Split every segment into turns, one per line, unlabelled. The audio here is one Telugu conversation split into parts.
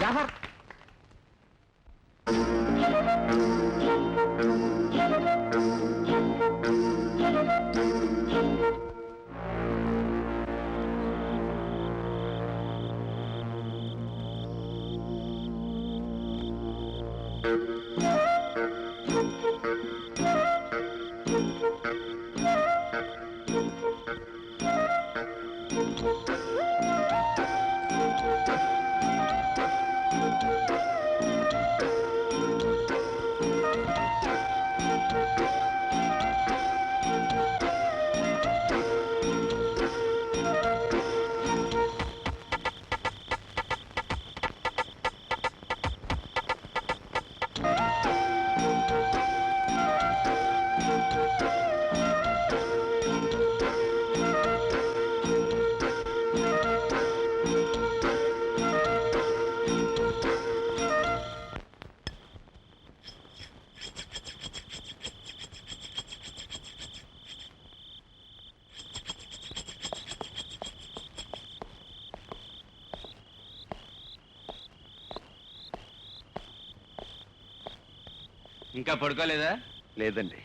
జాఫర్
ఇంకా పడుకోలేదా?
లేదండి.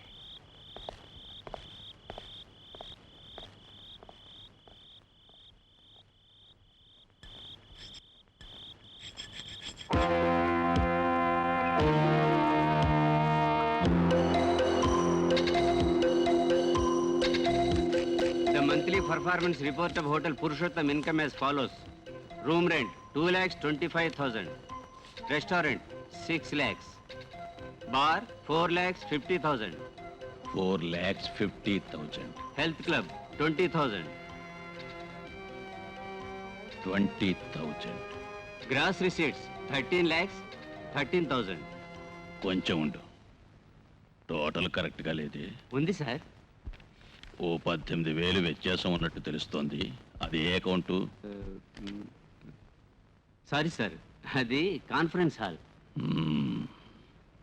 The monthly performance report of Hotel Purushottam income as follows. Room rent 2,25,000. Restaurant 6 lakhs. Bar 4,50,000.
4,50,000.
Health club 20,000.
20,000.
Gross receipts 13 lakhs 13,000.
కొంచెం ఉండు. టోటల్ కరెక్ట్గా లేదే.
ఉంది సార్.
ఓ 18,000 వ్యత్యాసం ఉన్నట్టు తెలుస్తోంది. అది ఏ అకౌంటు?
సారీ సార్, అది కాన్ఫరెన్స్ హాల్.
మ్మ్.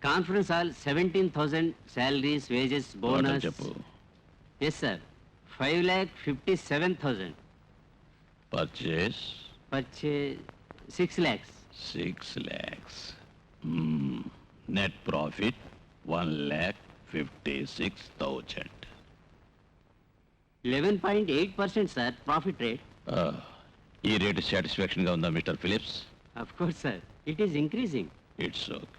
Conference hall 17,000 salaries, wages,
total
bonus.
చెప్పు.
Yes sir, 5,57,000.
Purchase
Purchase 6 lakhs.
6 lakhs. Net profit 1,56,000.
11.8% sir, profit rate.
ఈ రేటు సాటిస్ఫాక్షన్గా ఉందా mister Phillips?
Of course sir, it is increasing.
It's okay.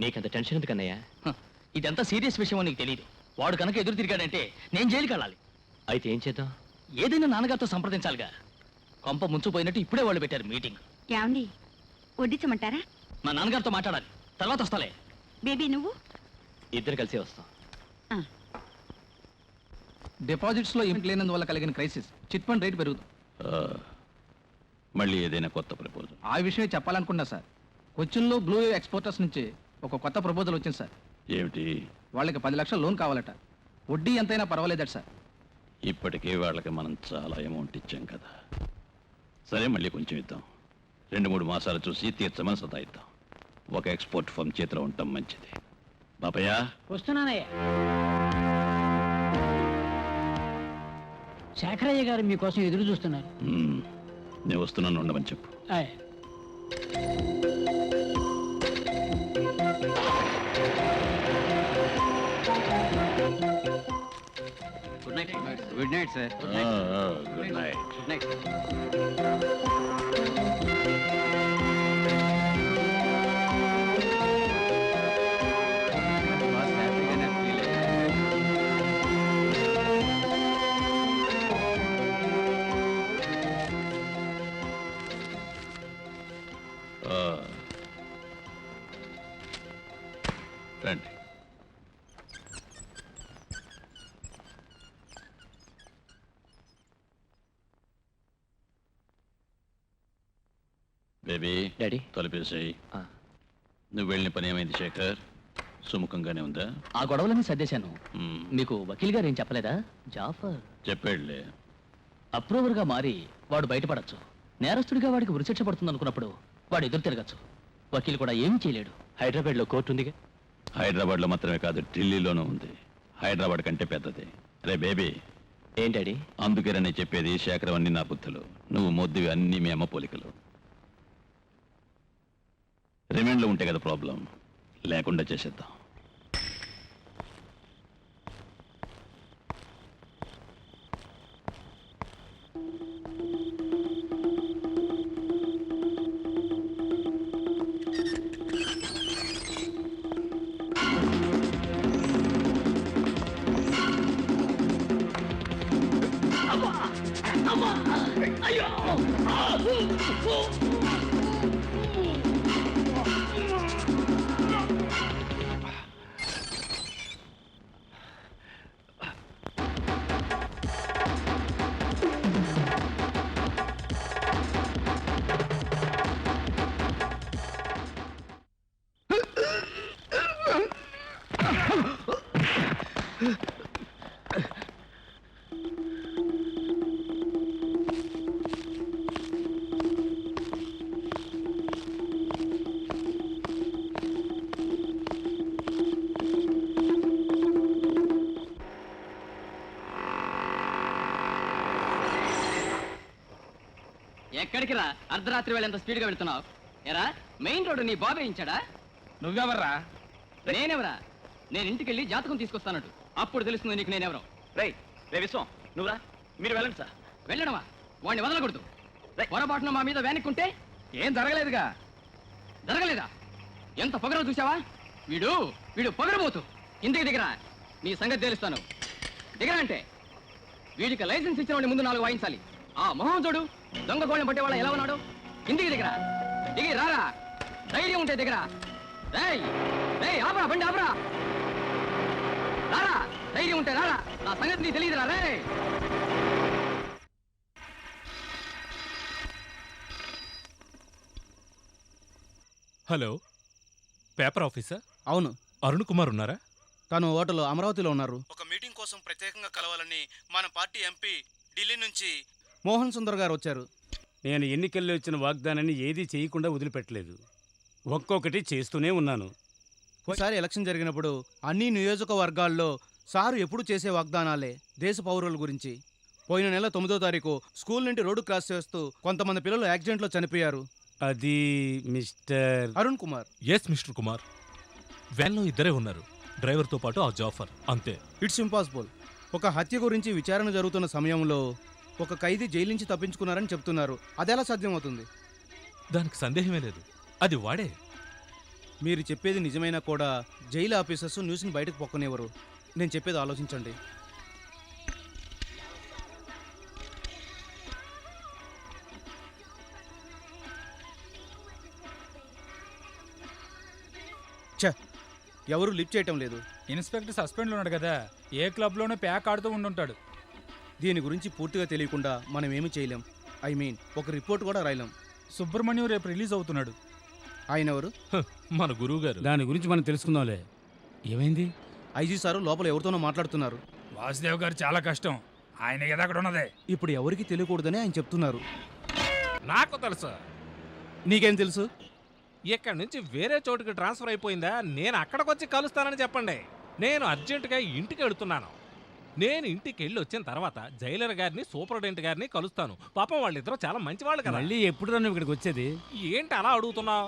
నీకంత టెన్షన్ ఎందుకన్నయ్యా? ఇదంతా సీరియస్ విషయం నీకు తెలియదు. వాడు కనుక ఎదురు తిరిగాడంటే నేను జైలుకి వెళ్ళాలి. అయితే ఏం చేద్దాం? ఏదైనా నాన్నగారితో సంప్రదించాలిగా. కొంప ముంచుపోయినట్టు ఇప్పుడే వాళ్ళు పెట్టారు మీటింగ్.
ఏమండి, వడ్డించమంటారా?
మా నాన్నగారితో మాట్లాడాలి, తర్వాత వస్తాలే.
బేబీ నువ్వు?
ఇద్దరు కలిసి వస్తాం.
డిపాజిట్స్ లో ఇంప్ట్ లేనందువల్ల కలిగిన క్రైసిస్, చిట్ ఫండ్ రేట్ పెరుగుతుంది.
మళ్ళీ ఏదైనా కొత్త ప్రపోజల్?
ఆ విషయమే చెప్పాలనుకున్నా సార్. కొచ్చిన్లో బ్లూ వేవ్ ఎక్స్పోర్టర్స్ నుంచి ఒక కొత్త ప్రపోజల్ వచ్చింది సార్.
ఏమిటి?
వాళ్ళకి 10 లక్షల లోన్ కావాలట. వడ్డీ ఎంతైనా పర్వాలేదట సార్.
ఇప్పటికే వాళ్ళకి మనం చాలా అమౌంట్ ఇచ్చాం కదా. సరే, మళ్ళీ కొంచెం ఇద్దాం. 2-3 మాసాలు చూసి తీర్చమని సతాయిద్దాం. ఒక ఎక్స్పోర్ట్ ఫర్మ్ చేతిలో ఉండటం మంచిది. బాపయ్య,
వస్తున్నానయ్యా. శేఖరయ్య గారు మీకోసం ఎదురు చూస్తున్నారు.
నేను వస్తున్నాను, ఉండమని చెప్పు.
Good night. Good night sir.
Good night.
Good night.
రండి. బేబీ
డాడీ
తలుపేసాయి. నువ్వు వెళ్ళిన పని ఏమైంది శేఖర్? సుముఖంగానే ఉందా?
ఆ గొడవలన్నీ సర్దేశాను.
మ్మ్.
మీకు వకీల్ గారు ఏం చెప్పలేదా? జాఫర్
చెప్పాడులే.
అప్రూవర్గా మారి వాడు బయటపడచ్చు. నేరస్తుడిగా వాడికి ఉరిశిక్ష పడుతుంది అనుకున్నప్పుడు వాడు ఎదురు తిరగచ్చు. వకీల్ కూడా ఏమీ చేయలేడు. హైదరాబాద్లో కోర్టు ఉందిగా.
హైదరాబాద్లో మాత్రమే కాదు, ఢిల్లీలోనూ ఉంది. హైదరాబాద్ కంటే పెద్దది. రే బేబీ,
ఏంటండి?
అందుకేనని చెప్పేది శేఖరం అన్ని నా బుద్ధులు, నువ్వు మొద్దువి అన్ని మీ అమ్మ పోలికలు. రిమాండ్లో ఉంటే కదా ప్రాబ్లం, లేకుండా చేసేద్దాం.
ఎక్కడికి రా? అర్ధరాత్రి వేళ ఎంత స్పీడ్గా వెళ్తున్నావు? ఎరా, మెయిన్ రోడ్డు నీ బాబే ఇచ్చాడా?
నువ్వెవర్రా?
నేనెవరా? నేను ఇంటికి వెళ్ళి జాతకం తీసుకొస్తానట్టు, అప్పుడు తెలుస్తుంది నీకు నేనెవరో.
రే విశ్వం, నువ్వురా, మీరు వెళ్ళండి సార్.
వెళ్ళడమా? వాడిని వదలకూడదు. పొరపాటున మా మీద వేనక్కుంటే
ఏం జరగలేదుగా.
జరగలేదా? ఎంత పొగరో చూసావా? వీడు వీడు పొగరబోతు. ఇంటికి దిగరా, నీ సంగతి తెలుస్తాను. దిగరా అంటే వీడికి లైసెన్స్ ఇచ్చిన వాడిని ముందు 4 వాయించాలి. ఆ మొహం చూడు, దొంగ కోళ్ళని పట్టే వాళ్ళ ఎలా ఉన్నాడు. ఇంటికి దిగరా, దిగి రారా. ధైర్యం ఉంటే దిగరా. రేయ్ ఆపరా, బండి ఆపరా. రారా, ధైర్యం ఉంటే రారా. నా సంగతి నీకు తెలియదురా. రే
హలో, పేపర్ ఆఫీసర్?
అవును,
అరుణ్ కుమార్ ఉన్నారా?
తను హోటల్ అమరావతిలో ఉన్నారు.
ఒక మీటింగ్ కోసం ప్రత్యేకంగా కలవాలని మన పార్టీ ఎంపీ ఢిల్లీ నుంచి
మోహన్ సుందర్ గారు వచ్చారు.
నేను ఎన్నికల్లో ఇచ్చిన వాగ్దానాన్ని ఏదీ చేయకుండా వదిలిపెట్టలేదు. ఒక్కొక్కటి చేస్తూనే ఉన్నాను.
ఒకసారి ఎలక్షన్ జరిగినప్పుడు అన్ని నియోజకవర్గాల్లో సారు ఎప్పుడు చేసే వాగ్దానాలే దేశ పౌరుల గురించి. పోయిన నెల 9వ తారీఖు స్కూల్ నుండి రోడ్డు క్రాస్ చేస్తూ కొంతమంది పిల్లలు యాక్సిడెంట్లో చనిపోయారు.
అది mister
Arun Kumar.
Yes mister Kumar. వ్యాన్లో ఇద్దరే ఉన్నారు, డ్రైవర్తో పాటు ఆ జాఫర్. అంతే.
It's impossible. ఒక హత్య గురించి విచారణ జరుగుతున్న సమయంలో ఒక ఖైదీ జైలు నుంచి తప్పించుకున్నారని చెప్తున్నారు. అదెలా సాధ్యమవుతుంది?
దానికి సందేహమే లేదు, అది వాడే.
మీరు చెప్పేది నిజమైనా కూడా జైలు ఆఫీసర్స్ న్యూస్ని బయటకు పొక్కనివ్వరు. నేను చెప్పేది ఆలోచించండి. ఛ, ఎవరు లిఫ్ట్ చేయటం లేదు.
ఇన్స్పెక్టర్ సస్పెండ్లో ఉన్నాడు కదా, ఏ క్లబ్లోనూ ప్యాక్ ఆడుతూ ఉండుంటాడు.
దీని గురించి పూర్తిగా తెలియకుండా మనం ఏమీ చేయలేం. ఒక రిపోర్ట్ కూడా రాయలేం.
సుబ్రహ్మణ్యం రేపు రిలీజ్ అవుతున్నాడు.
ఆయన ఎవరు?
మన గురువు గారు.
దాని గురించి మనం తెలుసుకుందాంలే. ఏమైంది?
ఐజీ సారు లోపల ఎవరితోనో మాట్లాడుతున్నారు.
వాసుదేవ్ గారు చాలా కష్టం, ఆయన కదా అక్కడ ఉన్నదే.
ఇప్పుడు ఎవరికి తెలియకూడదని ఆయన చెప్తున్నారు.
నాకు తెలుసు.
నీకేం తెలుసు?
ఇక్కడి నుంచి వేరే చోటుకి ట్రాన్స్ఫర్ అయిపోయిందా? నేను అక్కడికి వచ్చి కలుస్తానని చెప్పండి. నేను అర్జెంటుగా ఇంటికి వెళుతున్నాను. నేను ఇంటికి వెళ్ళి వచ్చిన తర్వాత జైలర్ గారిని, సూపరింటెండెంట్ గారిని కలుస్తాను. పాపం వాళ్ళిద్దరూ చాలా మంచివాళ్ళు కదా.
మళ్ళీ ఎప్పుడు నువ్వు ఇక్కడికి వచ్చేది?
ఏంటి అలా అడుగుతున్నావు?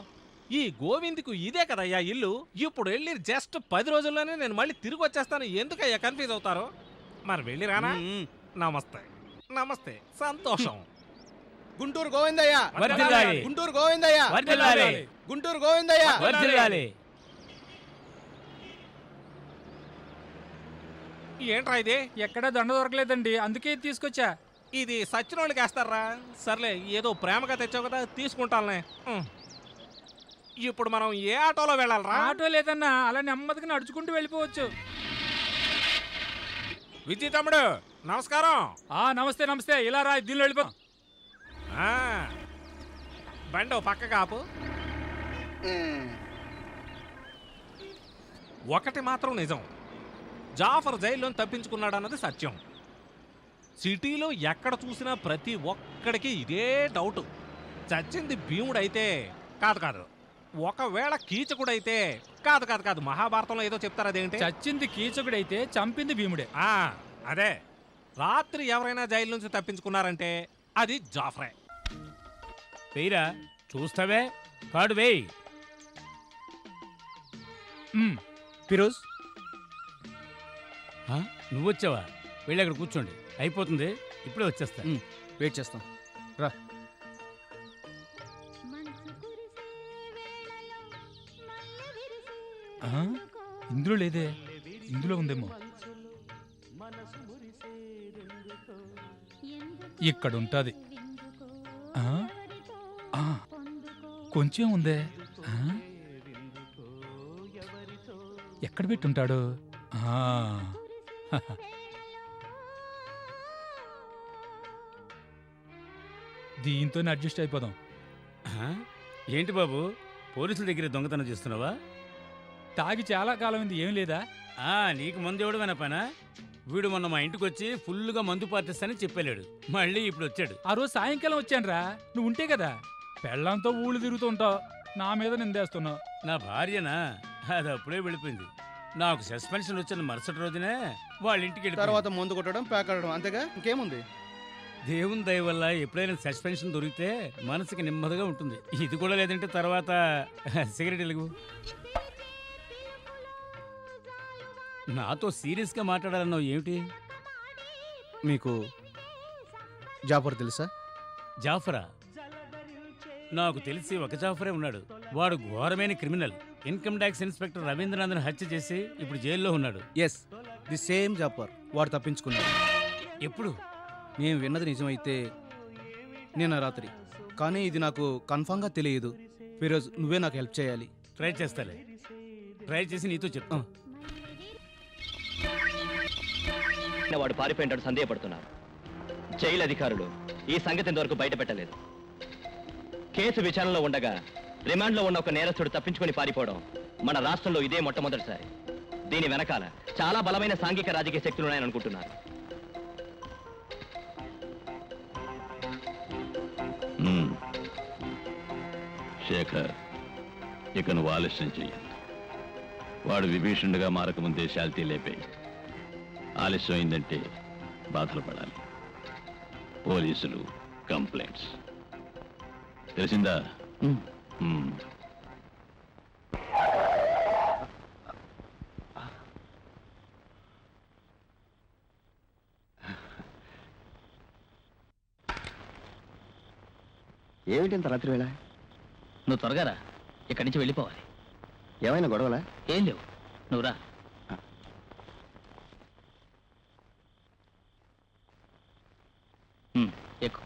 ఈ గోవింద్కు ఇదే కదయ్యా ఇల్లు. ఇప్పుడు వెళ్ళి జస్ట్ 10 రోజుల్లోనే నేను మళ్ళీ తిరిగి వచ్చేస్తాను. ఎందుకయ్యా కన్ఫ్యూజ్ అవుతారు? మరి వెళ్ళి రానా? నమస్తే. నమస్తే, సంతోషం.
గుంటూరు గోవిందయ్య,
వర్ధిల్లాలి.
గుంటూరు గోవిందయ్య,
వర్ధిల్లాలి.
గుంటూరు గోవిందయ్య,
వర్ధిల్లాలి.
ఏంట్రా ఇది?
ఎక్కడా దండ దొరకలేదండి, అందుకే తీసుకొచ్చా.
ఇది సచ్చినోళ్ళకి వేస్తారా? సర్లే, ఏదో ప్రేమగా తెచ్చావు కదా, తీసుకుంటానులే. ఇప్పుడు మనం ఏ ఆటోలో వెళ్ళాలరా?
ఆటో లేదన్నా, అలా నెమ్మదిగా నడుచుకుంటూ వెళ్ళిపోవచ్చు.
విజయ్ తమ్ముడు నమస్కారం.
నమస్తే నమస్తే, ఇలా రా, దీనిలో వెళ్ళిపో.
బండి ఓ పక్క కాపు. ఒకటి మాత్రం నిజం, జాఫర్ జైల్లో తప్పించుకున్నాడు అన్నది సత్యం. సిటీలో ఎక్కడ చూసినా ప్రతి ఒక్కడికి ఇదే డౌట్. చచ్చింది భీముడైతే కాదు, ఒకవేళ కీచకుడైతే కాదు, మహాభారతంలో ఏదో చెప్తారు, అదేంటి?
చచ్చింది కీచకుడైతే చంపింది భీముడే.
అదే, రాత్రి ఎవరైనా జైలు నుంచి తప్పించుకున్నారంటే అది జాఫరే.
వెయ్యరా, చూస్తావే, కాడు వేయి.
ఫిరోజ్,
నువ్వు వచ్చావా? వెళ్ళి అక్కడ కూర్చోండి, అయిపోతుంది, ఇప్పుడే వచ్చేస్తా.
వెయిట్ చేస్తాం, రా.
ఇందులో లేదే, ఇందులో ఉందేమో. ఇక్కడ ఉంటుంది. కొంచెం ఉందే. ఎక్కడ పెట్టుంటాడు? దీంతో అడ్జస్ట్ అయిపోదాం.
ఏంటి బాబు, పోలీసుల దగ్గర దొంగతనం చేస్తున్నావా?
తాగి చాలా కాలం ఉంది, ఏం లేదా?
నీకు మందు ఇవ్వడమేనా పనా? వీడు మొన్న మా ఇంటికి వచ్చి ఫుల్గా మందు పార్టిస్తానని చెప్పలేడు, మళ్ళీ ఇప్పుడు వచ్చాడు.
ఆ రోజు సాయంకాలం వచ్చానురా, నువ్వు ఉంటే కదా. పెళ్ళంతో ఊళ్ళు తిరుగుతుంటావు, నా మీద నిందేస్తున్నావు.
నా భార్యనా? అది అప్పుడే వెళ్ళిపోయింది. నాకు సస్పెన్షన్ వచ్చిన మరుసటి రోజునే వాళ్ళ ఇంటికి వెళ్ళి
తర్వాత మందు కొట్టడం, ప్యాకడడం, అంతేగా, ఇంకేముంది?
దేవుని దయ వల్ల ఎప్పుడైనా సస్పెన్షన్ దొరికితే మనసుకి నెమ్మదిగా ఉంటుంది. ఇది కూడా లేదంటే తర్వాత సిగరెట్ వెలుగు. నాతో సీరియస్గా మాట్లాడాలన్నావు ఏమిటి?
మీకు జాఫర్ తెలుసా?
జాఫరా? నాకు తెలిసి ఒక జాఫరే ఉన్నాడు. వాడు ఘోరమైన క్రిమినల్. ఇన్కమ్ ట్యాక్స్ ఇన్స్పెక్టర్ రవీంద్రనాథ్ను హత్య చేసి ఇప్పుడు జైల్లో ఉన్నాడు.
Yes, the same Jafar. వాడు తప్పించుకున్నాడు.
ఎప్పుడు?
నేను విన్నది నిజమైతే నిన్న రాత్రి, కానీ ఇది నాకు కన్ఫామ్గా తెలియదు. ఫిరోజ్, నువ్వే నాకు హెల్ప్ చేయాలి.
ట్రై చేస్తాలే, ట్రై చేసి నీతో చెప్తా.
వాడు పారిపోయినట్టు సందేహపడుతున్నారు. జైలు అధికారులు ఈ సంగతి ఇంతవరకు బయట పెట్టలేదు. కేసు విచారణలో ఉండగా రిమాండ్లో ఉన్న ఒక నేరస్తుడు తప్పించుకొని పారిపోవడం మన రాష్ట్రంలో ఇదే మొట్టమొదటిసారి. దీని వెనకాల చాలా బలమైన సాంఘిక రాజకీయ శక్తులు ఉన్నాయని అనుకుంటున్నారు.
శేఖర్, ఇక నువ్వు ఆలస్యం చెయ్యదు. వాడు విభీషణుడిగా మారకముందే శాల్తీ లేపాయి. ఆలస్యం అయిందంటే బాధలు పడాలి. పోలీసులు, కంప్లైంట్స్, తెలిసిందా?
ఏమిటి ఇంత రాత్రి వేళ?
నువ్వు త్వరగా రా, ఇక్కడి నుంచి వెళ్ళిపోవాలి.
ఏమైనా గొడవలా?
ఏం లేవు, నువ్వు రా. ఎక్కు.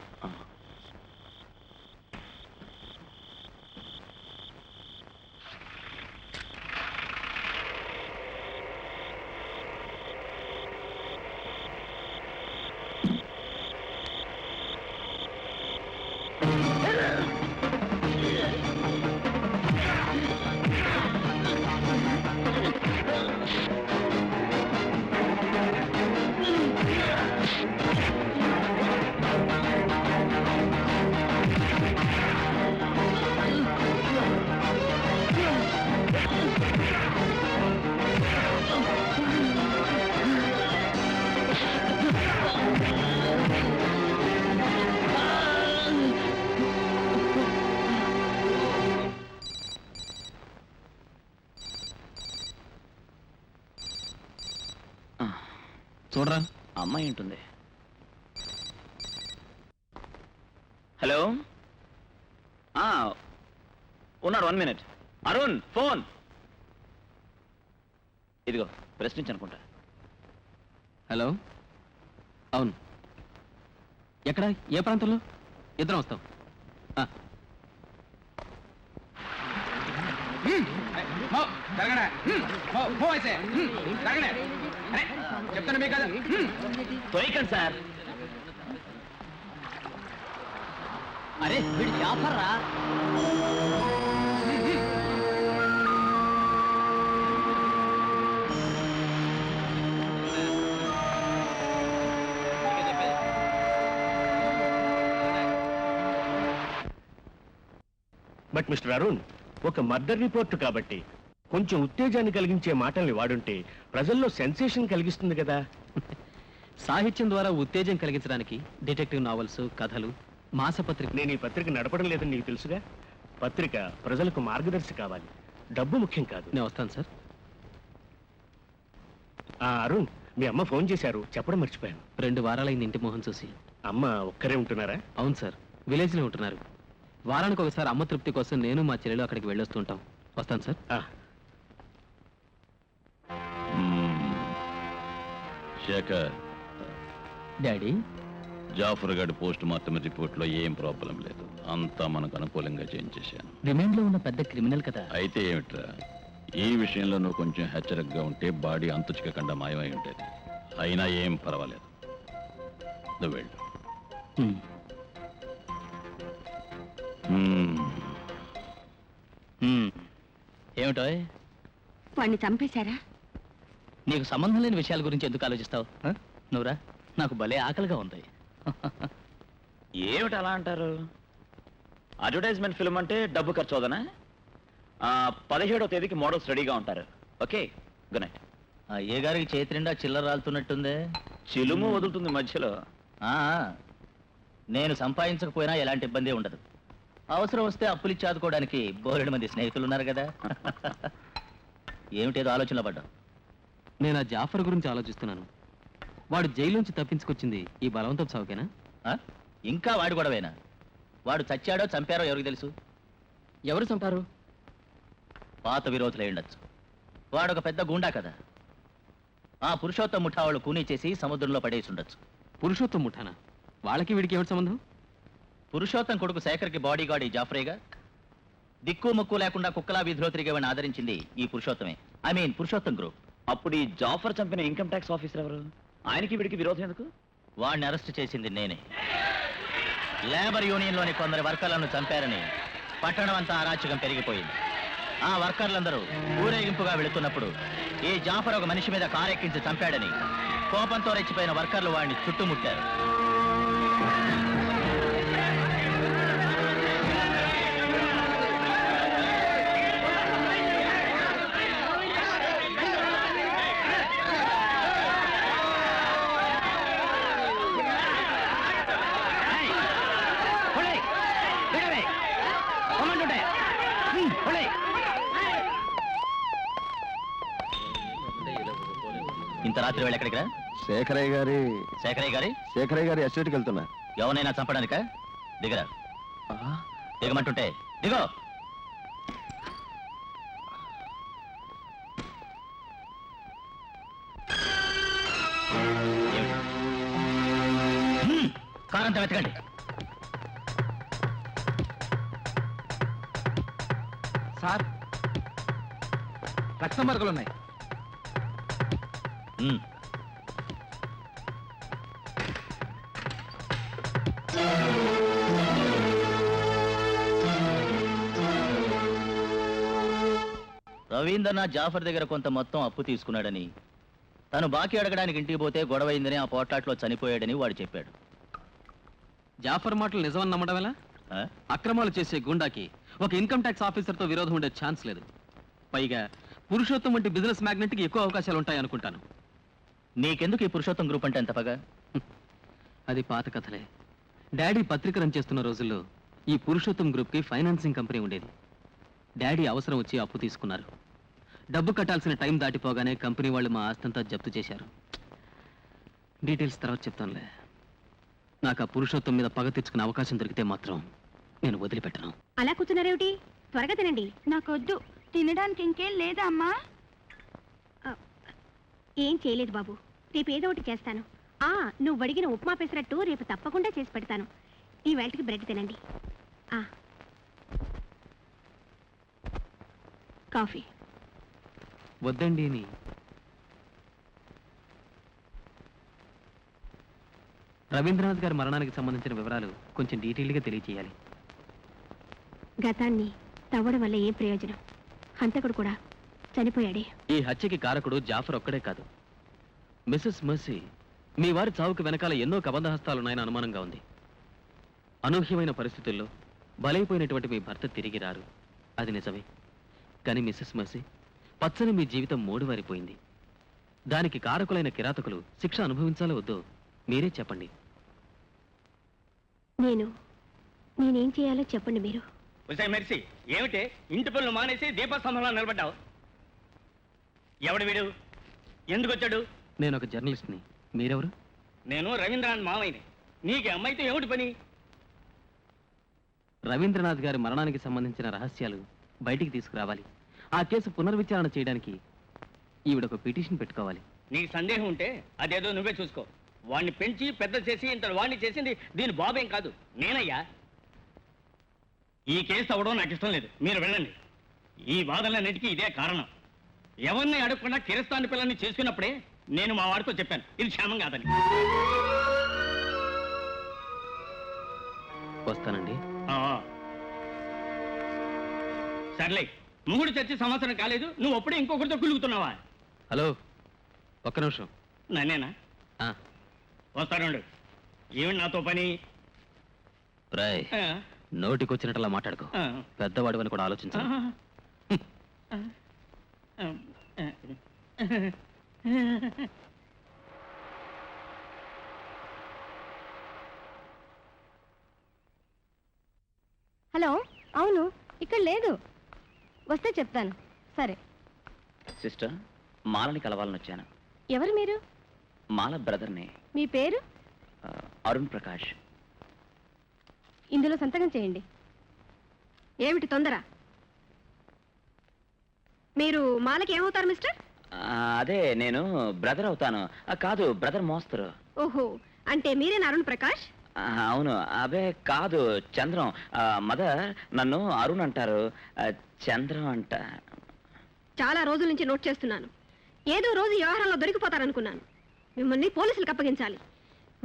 చూడరా, అమ్మాయి ఉంటుంది. హలో, ఉన్నాడు, 1 minute. అరుణ్, ఫోన్ ఇదిగో, ప్రశ్నించనుకుంటా.
హలో, అవును. ఎక్కడ, ఏ ప్రాంతంలో? ఇద్దరం వస్తాం. చెప్తాను మీకు కదా.
తోయకండి సార్.
అరే వీడు జాఫర్ రా.
బట్ మిస్టర్ అరుణ్, ఒక మర్డర్ రిపోర్ట్ కాబట్టి కొంచెం ఉత్తేజాన్ని కలిగించే మాటల్ని వాడుంటే ప్రజల్లో సెన్సేషన్ కలిగిస్తుంది కదా.
సాహిత్యం ద్వారా ఉత్తేజం కలిగించడానికి డిటెక్టివ్ నావల్స్, కథలు, మాసపత్రిక.
నేను ఈ పత్రిక నడపడం లేదని నీకు తెలుసుగా. పత్రిక ప్రజలకు మార్గదర్శి కావాలి, డబ్బు ముఖ్యం కాదు.
నేను వస్తాను సార్.
అరుణ్, మీ అమ్మ ఫోన్ చేశారు, చెప్పడం మర్చిపోయాను.
2 వారాలైంది ఇంటి మొహం చూసి.
అమ్మ ఒక్కరే ఉంటున్నారా?
అవును సార్, విలేజ్లో ఉంటున్నారు. వారానికి ఒకసారి అమ్మ తృప్తి కోసం నేను మా చెల్లెలు అక్కడికి వెళ్ళొస్తుంటాం. వస్తాను సార్.
శేఖర్,
డాడీ,
జాఫర్ గడ్ పోస్ట్ మార్టం రిపోర్ట్లో ఏం ప్రాబ్లం లేదు, అంతా మనకు అనుకూలంగా చేయించేశాను.
రిమైండ్లో ఉన్న పెద్ద క్రిమినల్ కదా.
అయితే ఏమిట్రా, ఈ విషయంలో నువ్వు కొంచెం హెచ్చరికగా ఉంటే బాడీ అంతు చిక్కకుండా మాయమై ఉంటుంది. అయినా ఏం పర్వాలేదు, నువ్వు వెళ్ళు.
ఏమిటో
వాడిని చంపేశారా?
నీకు సంబంధం లేని విషయాల గురించి ఎందుకు ఆలోచిస్తావు? నువ్వురా, నాకు భలే ఆకలిగా ఉంది.
ఏమిటి అలా అంటారు? అడ్వర్టైజ్మెంట్ ఫిల్మ్ అంటే డబ్బు ఖర్చు అవుదనా? 17వ తేదీకి మోడల్స్ రెడీగా ఉంటారు. Okay, good night.
ఏ గారికి చేతి నిండా చిల్లర రాలుతున్నట్టుందే.
చిలుము వదులుతుంది మధ్యలో.
నేను సంపాదించకపోయినా ఎలాంటి ఇబ్బంది ఉండదు. అవసరం వస్తే అప్పులు ఇచ్చి ఆదుకోవడానికి బోలెడు మంది స్నేహితులు ఉన్నారు కదా. ఏమిటేదో ఆలోచనలో పడ్డా. నేను ఆ జాఫర్ గురించి ఆలోచిస్తున్నాను. వాడు జైలుంచి తప్పించుకొచ్చింది ఈ బలవంతం సాగుకేనా? ఇంకా వాడు గొడవేనా? వాడు చచ్చాడో చంపారో ఎవరికి తెలుసు? ఎవరు చంపారు? పాత విరోధులై ఉండొచ్చు. వాడు ఒక పెద్ద గుండా కదా. ఆ పురుషోత్తం ముఠా వాళ్ళు కూనీ చేసి సముద్రంలో పడేసి ఉండొచ్చు. పురుషోత్తం ముఠానా? వాళ్ళకి వీడికి ఏమిటి సంబంధం? పురుషోత్తం కొడుకు శేఖర్కి బాడీ గార్డ్ ఈ జాఫరేగా. దిక్కు ముక్కు లేకుండా కుక్కలా వీధిలో తిరిగేవాడిని ఆదరించింది ఈ పురుషోత్తమే. I mean Purushottam group.
అప్పుడు ఈ జాఫర్ చంపిన ఇన్కమ్ ట్యాక్స్ ఆఫీసర్ ఎవరు? ఆయనకి వీడికి విరోధం ఎందుకు?
వాడిని అరెస్ట్ చేసింది నేనే. లేబర్ యూనియన్లోని కొందరు వర్కర్లను చంపారని పట్టణం అంతా అరాచకం పెరిగిపోయింది. ఆ వర్కర్లందరూ ఊరేగింపుగా వెళుతున్నప్పుడు ఈ జాఫర్ ఒక మనిషి మీద కారెక్కించి చంపాడని కోపంతో రెచ్చిపోయిన వర్కర్లు వాడిని చుట్టుముట్టారు. ఇంత రాత్రి వేళ ఎక్కడికి రా? శేఖరయ్య గారి ఎస్టేట్కి వెళ్తున్నా. ఎవరైనా చంపడానికా? దిగరా. దిగమంటుంటే దిగో. కారంతా వెతకండి.
సార్, రక్త మరకలు ఉన్నాయి.
రవీంద్రనాథ్ జాఫర్ దగ్గర కొంత మొత్తం అప్పు తీసుకున్నాడని, తను బాకీ అడగడానికి ఇంటికి పోతే గొడవైందని ఆ పోట్లాట్లో చనిపోయాడని వాడు చెప్పాడు. జాఫర్ మాటలు నిజమని నమ్మడం ఎలా? అక్రమాలు చేసే గుండాకి ఒక ఇన్కమ్ ట్యాక్స్ ఆఫీసర్తో విరోధం ఉండే ఛాన్స్ లేదు. పైగా పురుషోత్తం వంటి బిజినెస్ మ్యాగ్నెట్కి ఎక్కువ అవకాశాలు ఉంటాయి అనుకుంటాను. నీకెందుకు ఈ పురుషోత్తం గ్రూప్ అంటే ఎంత పగా? అది పాత కథలే. డాడీ పత్రిక రన్ చేస్తున్న రోజుల్లో ఈ పురుషోత్తం గ్రూప్కి ఫైనాన్సింగ్ కంపెనీ ఉండేది. డాడీ అవసరం వచ్చి అప్పు తీసుకున్నారు. డబ్బు కట్టాల్సిన టైం దాటిపోగానే కంపెనీ వాళ్ళు మా ఆస్తంతా జప్తు చేశారు. డీటెయిల్స్ తర్వాత చెప్తానులే. నాకు ఆ పురుషోత్తం మీద పగ తెచ్చుకునే అవకాశం దొరికితే మాత్రం నేను వదిలిపెట్టను.
అలా కూర్చున్నారేమిటి? త్వరగా తినండి. నాకొద్దు. తినడానికి ఇంకేం లేదా అమ్మా? ఏం చేయలేదు బాబు, రేపు ఏదో ఒకటి చేస్తాను. నువ్వు అడిగిన ఉప్మా పెసరట్టు రేపు తప్పకుండా చేసి పెడతాను. ఈ వేళకి బ్రెడ్ తినండి. కాఫీ.
వద్దండి అని. రవీంద్రనాథ్ గారి మరణానికి సంబంధించిన వివరాలు కొంచెం డీటెయిల్గా తెలియజేయాలి.
గతాన్ని తవ్వడం వల్ల ఏ ప్రయోజనం? హంతకుడు కూడా చనిపోయాడే.
ఈ హత్యకి కారకుడు జాఫర్ ఒక్కడే కాదు. మిస్సెస్ మర్సీ, మీ వారి చావుకు వెనకాల ఎన్నో కబంధహస్తాలున్నాయని అనుమానంగా ఉంది. అనూహ్యమైన పరిస్థితుల్లో బలైపోయినటువంటి మీ భర్త తిరిగి రారు, అది నిజమే. కానీ మిస్సెస్ మర్సీ, పచ్చని మీ జీవితం మూడువారిపోయింది. దానికి కారకులైన కిరాతకులు శిక్ష అనుభవించాలో వద్దో మీరే చెప్పండి.
నేనేం చేయాలో చెప్పండి మీరు.
మెర్సీ, ఏమిటే ఇంటి పనులు మానేసి దీపస్తంభంలో నిలబడ్డావు? ఎవడు వీడు? ఎందుకు వచ్చాడు?
నేను ఒక జర్నలిస్ట్ని. మీరెవరు?
నేను రవీంద్రనాథ్ మావయ్యని. నీకు అమ్మాయితో ఏమిటి పని?
రవీంద్రనాథ్ గారి మరణానికి సంబంధించిన రహస్యాలు బయటికి తీసుకురావాలి. ఆ కేసు పునర్విచారణ చేయడానికి ఈవిడొక పిటిషన్ పెట్టుకోవాలి.
నీకు సందేహం ఉంటే అదేదో నువ్వే చూసుకో. వాడిని పెంచి పెద్ద చేసి ఇంత వాడిని చేసింది దీని బాబేం కాదు, నేనయ్యా. ఈ కేసు అవ్వడం నాకు ఇష్టం లేదు. మీరు వెళ్ళండి. ఈ బాధలన్నిటికీ ఇదే కారణం. ఎవరిని అడగకుండా కిరస్థాని పిల్లల్ని చేసుకున్నప్పుడే నేను మా వాడితో చెప్పాను ఇది క్షేమం కాదని.
వస్తానండి.
సర్లే, మూడు చర్చి సంవత్సరం కాలేదు, నువ్వు అప్పుడే ఇంకొకరితో కులుగుతున్నావా?
హలో, ఒక్క నిమిషం.
నన్నేనా? వస్తానుండు. ఏమి నాతో పని?
రాయ్, నోటికొచ్చినట్లా మాట్లాడుకో. పెద్దవాడు అని కూడా ఆలోచించు.
హలో, అవును, ఇక్కడ లేదు. వస్తే చెప్తాను. సరే.
సిస్టర్, మాలని కలవాలని వచ్చాను.
ఎవరు మీరు?
మాల బ్రదర్ని.
మీ పేరు?
అరుణ్ ప్రకాష్.
ఇందులో సంతకం చేయండి. ఏమిటి తొందర? మీరు మాలకి ఏమవుతారు మిస్టర్?
అదే, నేను బ్రదర్ అవుతాను. కాదు, బ్రదర్ మోస్తరు.
ఓహో, అంటే మీరేనా అరుణ్ ప్రకాష్?
అవును. అబే కాదు, చంద్రం. మదర్ నన్ను అరుణ్ అంటారు, చంద్రం అంట.
చాలా రోజుల నుంచి నోట్ చేస్తున్నాను. ఏదో రోజు వ్యవహారంలో దొరికిపోతారనుకున్నాను. మిమ్మల్ని పోలీసులకు అప్పగించాలి.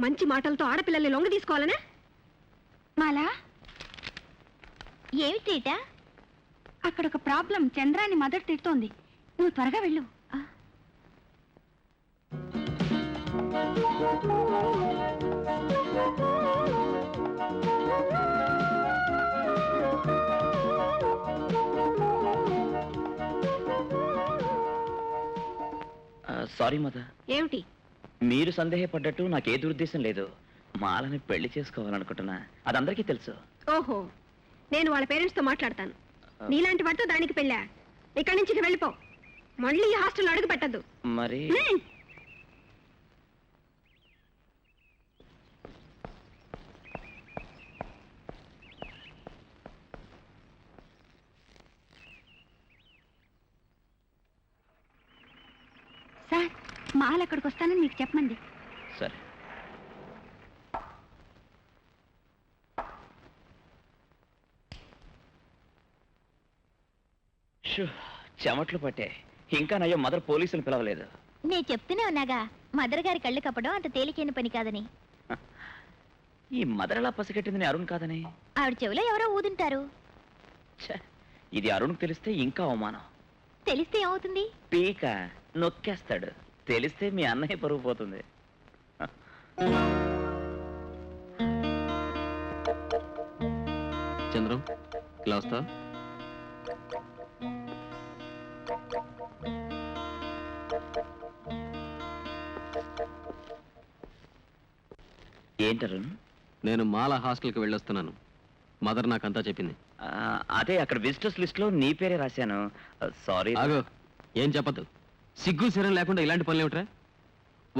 మంచి మాటలతో ఆడపిల్లల్ని లొంగ తీసుకోవాలనే?
మాలా, ఏమిటేట? అక్కడ ఒక ప్రాబ్లం. చంద్రాన్ని మదర్ తిడుతోంది. నువ్వు త్వరగా వెళ్ళు.
Sorry mother.
ఏమిటి?
మీరు సందేహపడ్డట్టు నాకే దురుద్దేశం లేదు. మాలని పెళ్లి చేసుకోవాలనుకుంటున్నా, అది అందరికీ తెలుసు.
ఓహో, నేను వాళ్ళ పేరెంట్స్తో మాట్లాడతాను. నీలాంటి వాటితో దానికి పెళ్ళా? ఇక్కడి నుంచి వెళ్ళిపో. మళ్ళీ ఈ హాస్టల్లో అడుగు పెట్టద్దు.
మరి
సార్, మాల్ అక్కడికి వస్తానని మీకు చెప్పమంది.
సరే. చెమట్లు పట్టే. ఇంకా నయ్యో మదర్ పోలీసులు పిలవలేదు.
నేను చెప్తూనే ఉన్నాగా, మదర్ గారి కళ్ళు కప్పడం అంత తేలికైన పని కాదని.
ఈ మదర్ ఎలా పసిగట్టిందని అరుణ్ కాదని?
ఆవిడ చెవిలో ఎవరో ఊదుంటారు.
ఇది అరుణ్కి తెలిస్తే ఇంకా అవమానం.
తెలిస్తే ఏమవుతుంది?
పీక నొక్కేస్తాడు. తెలిస్తే మీ అన్నయ్య పరుగు పోతుంది.
చంద్రం, ఇలా వస్తా.
ఏంటరు?
నేను మాల హాస్టల్కి వెళ్ళొస్తున్నాను. మదర్ నాకంతా చెప్పింది.
అదే, అక్కడ విజిటర్స్ లిస్ట్ లో నీ పేరే రాశాను. సారీ.
ఆగో, ఏం చెప్పదు. సిగ్గు శరం లేకుండా ఇలాంటి పనులు ఏమిట్రా?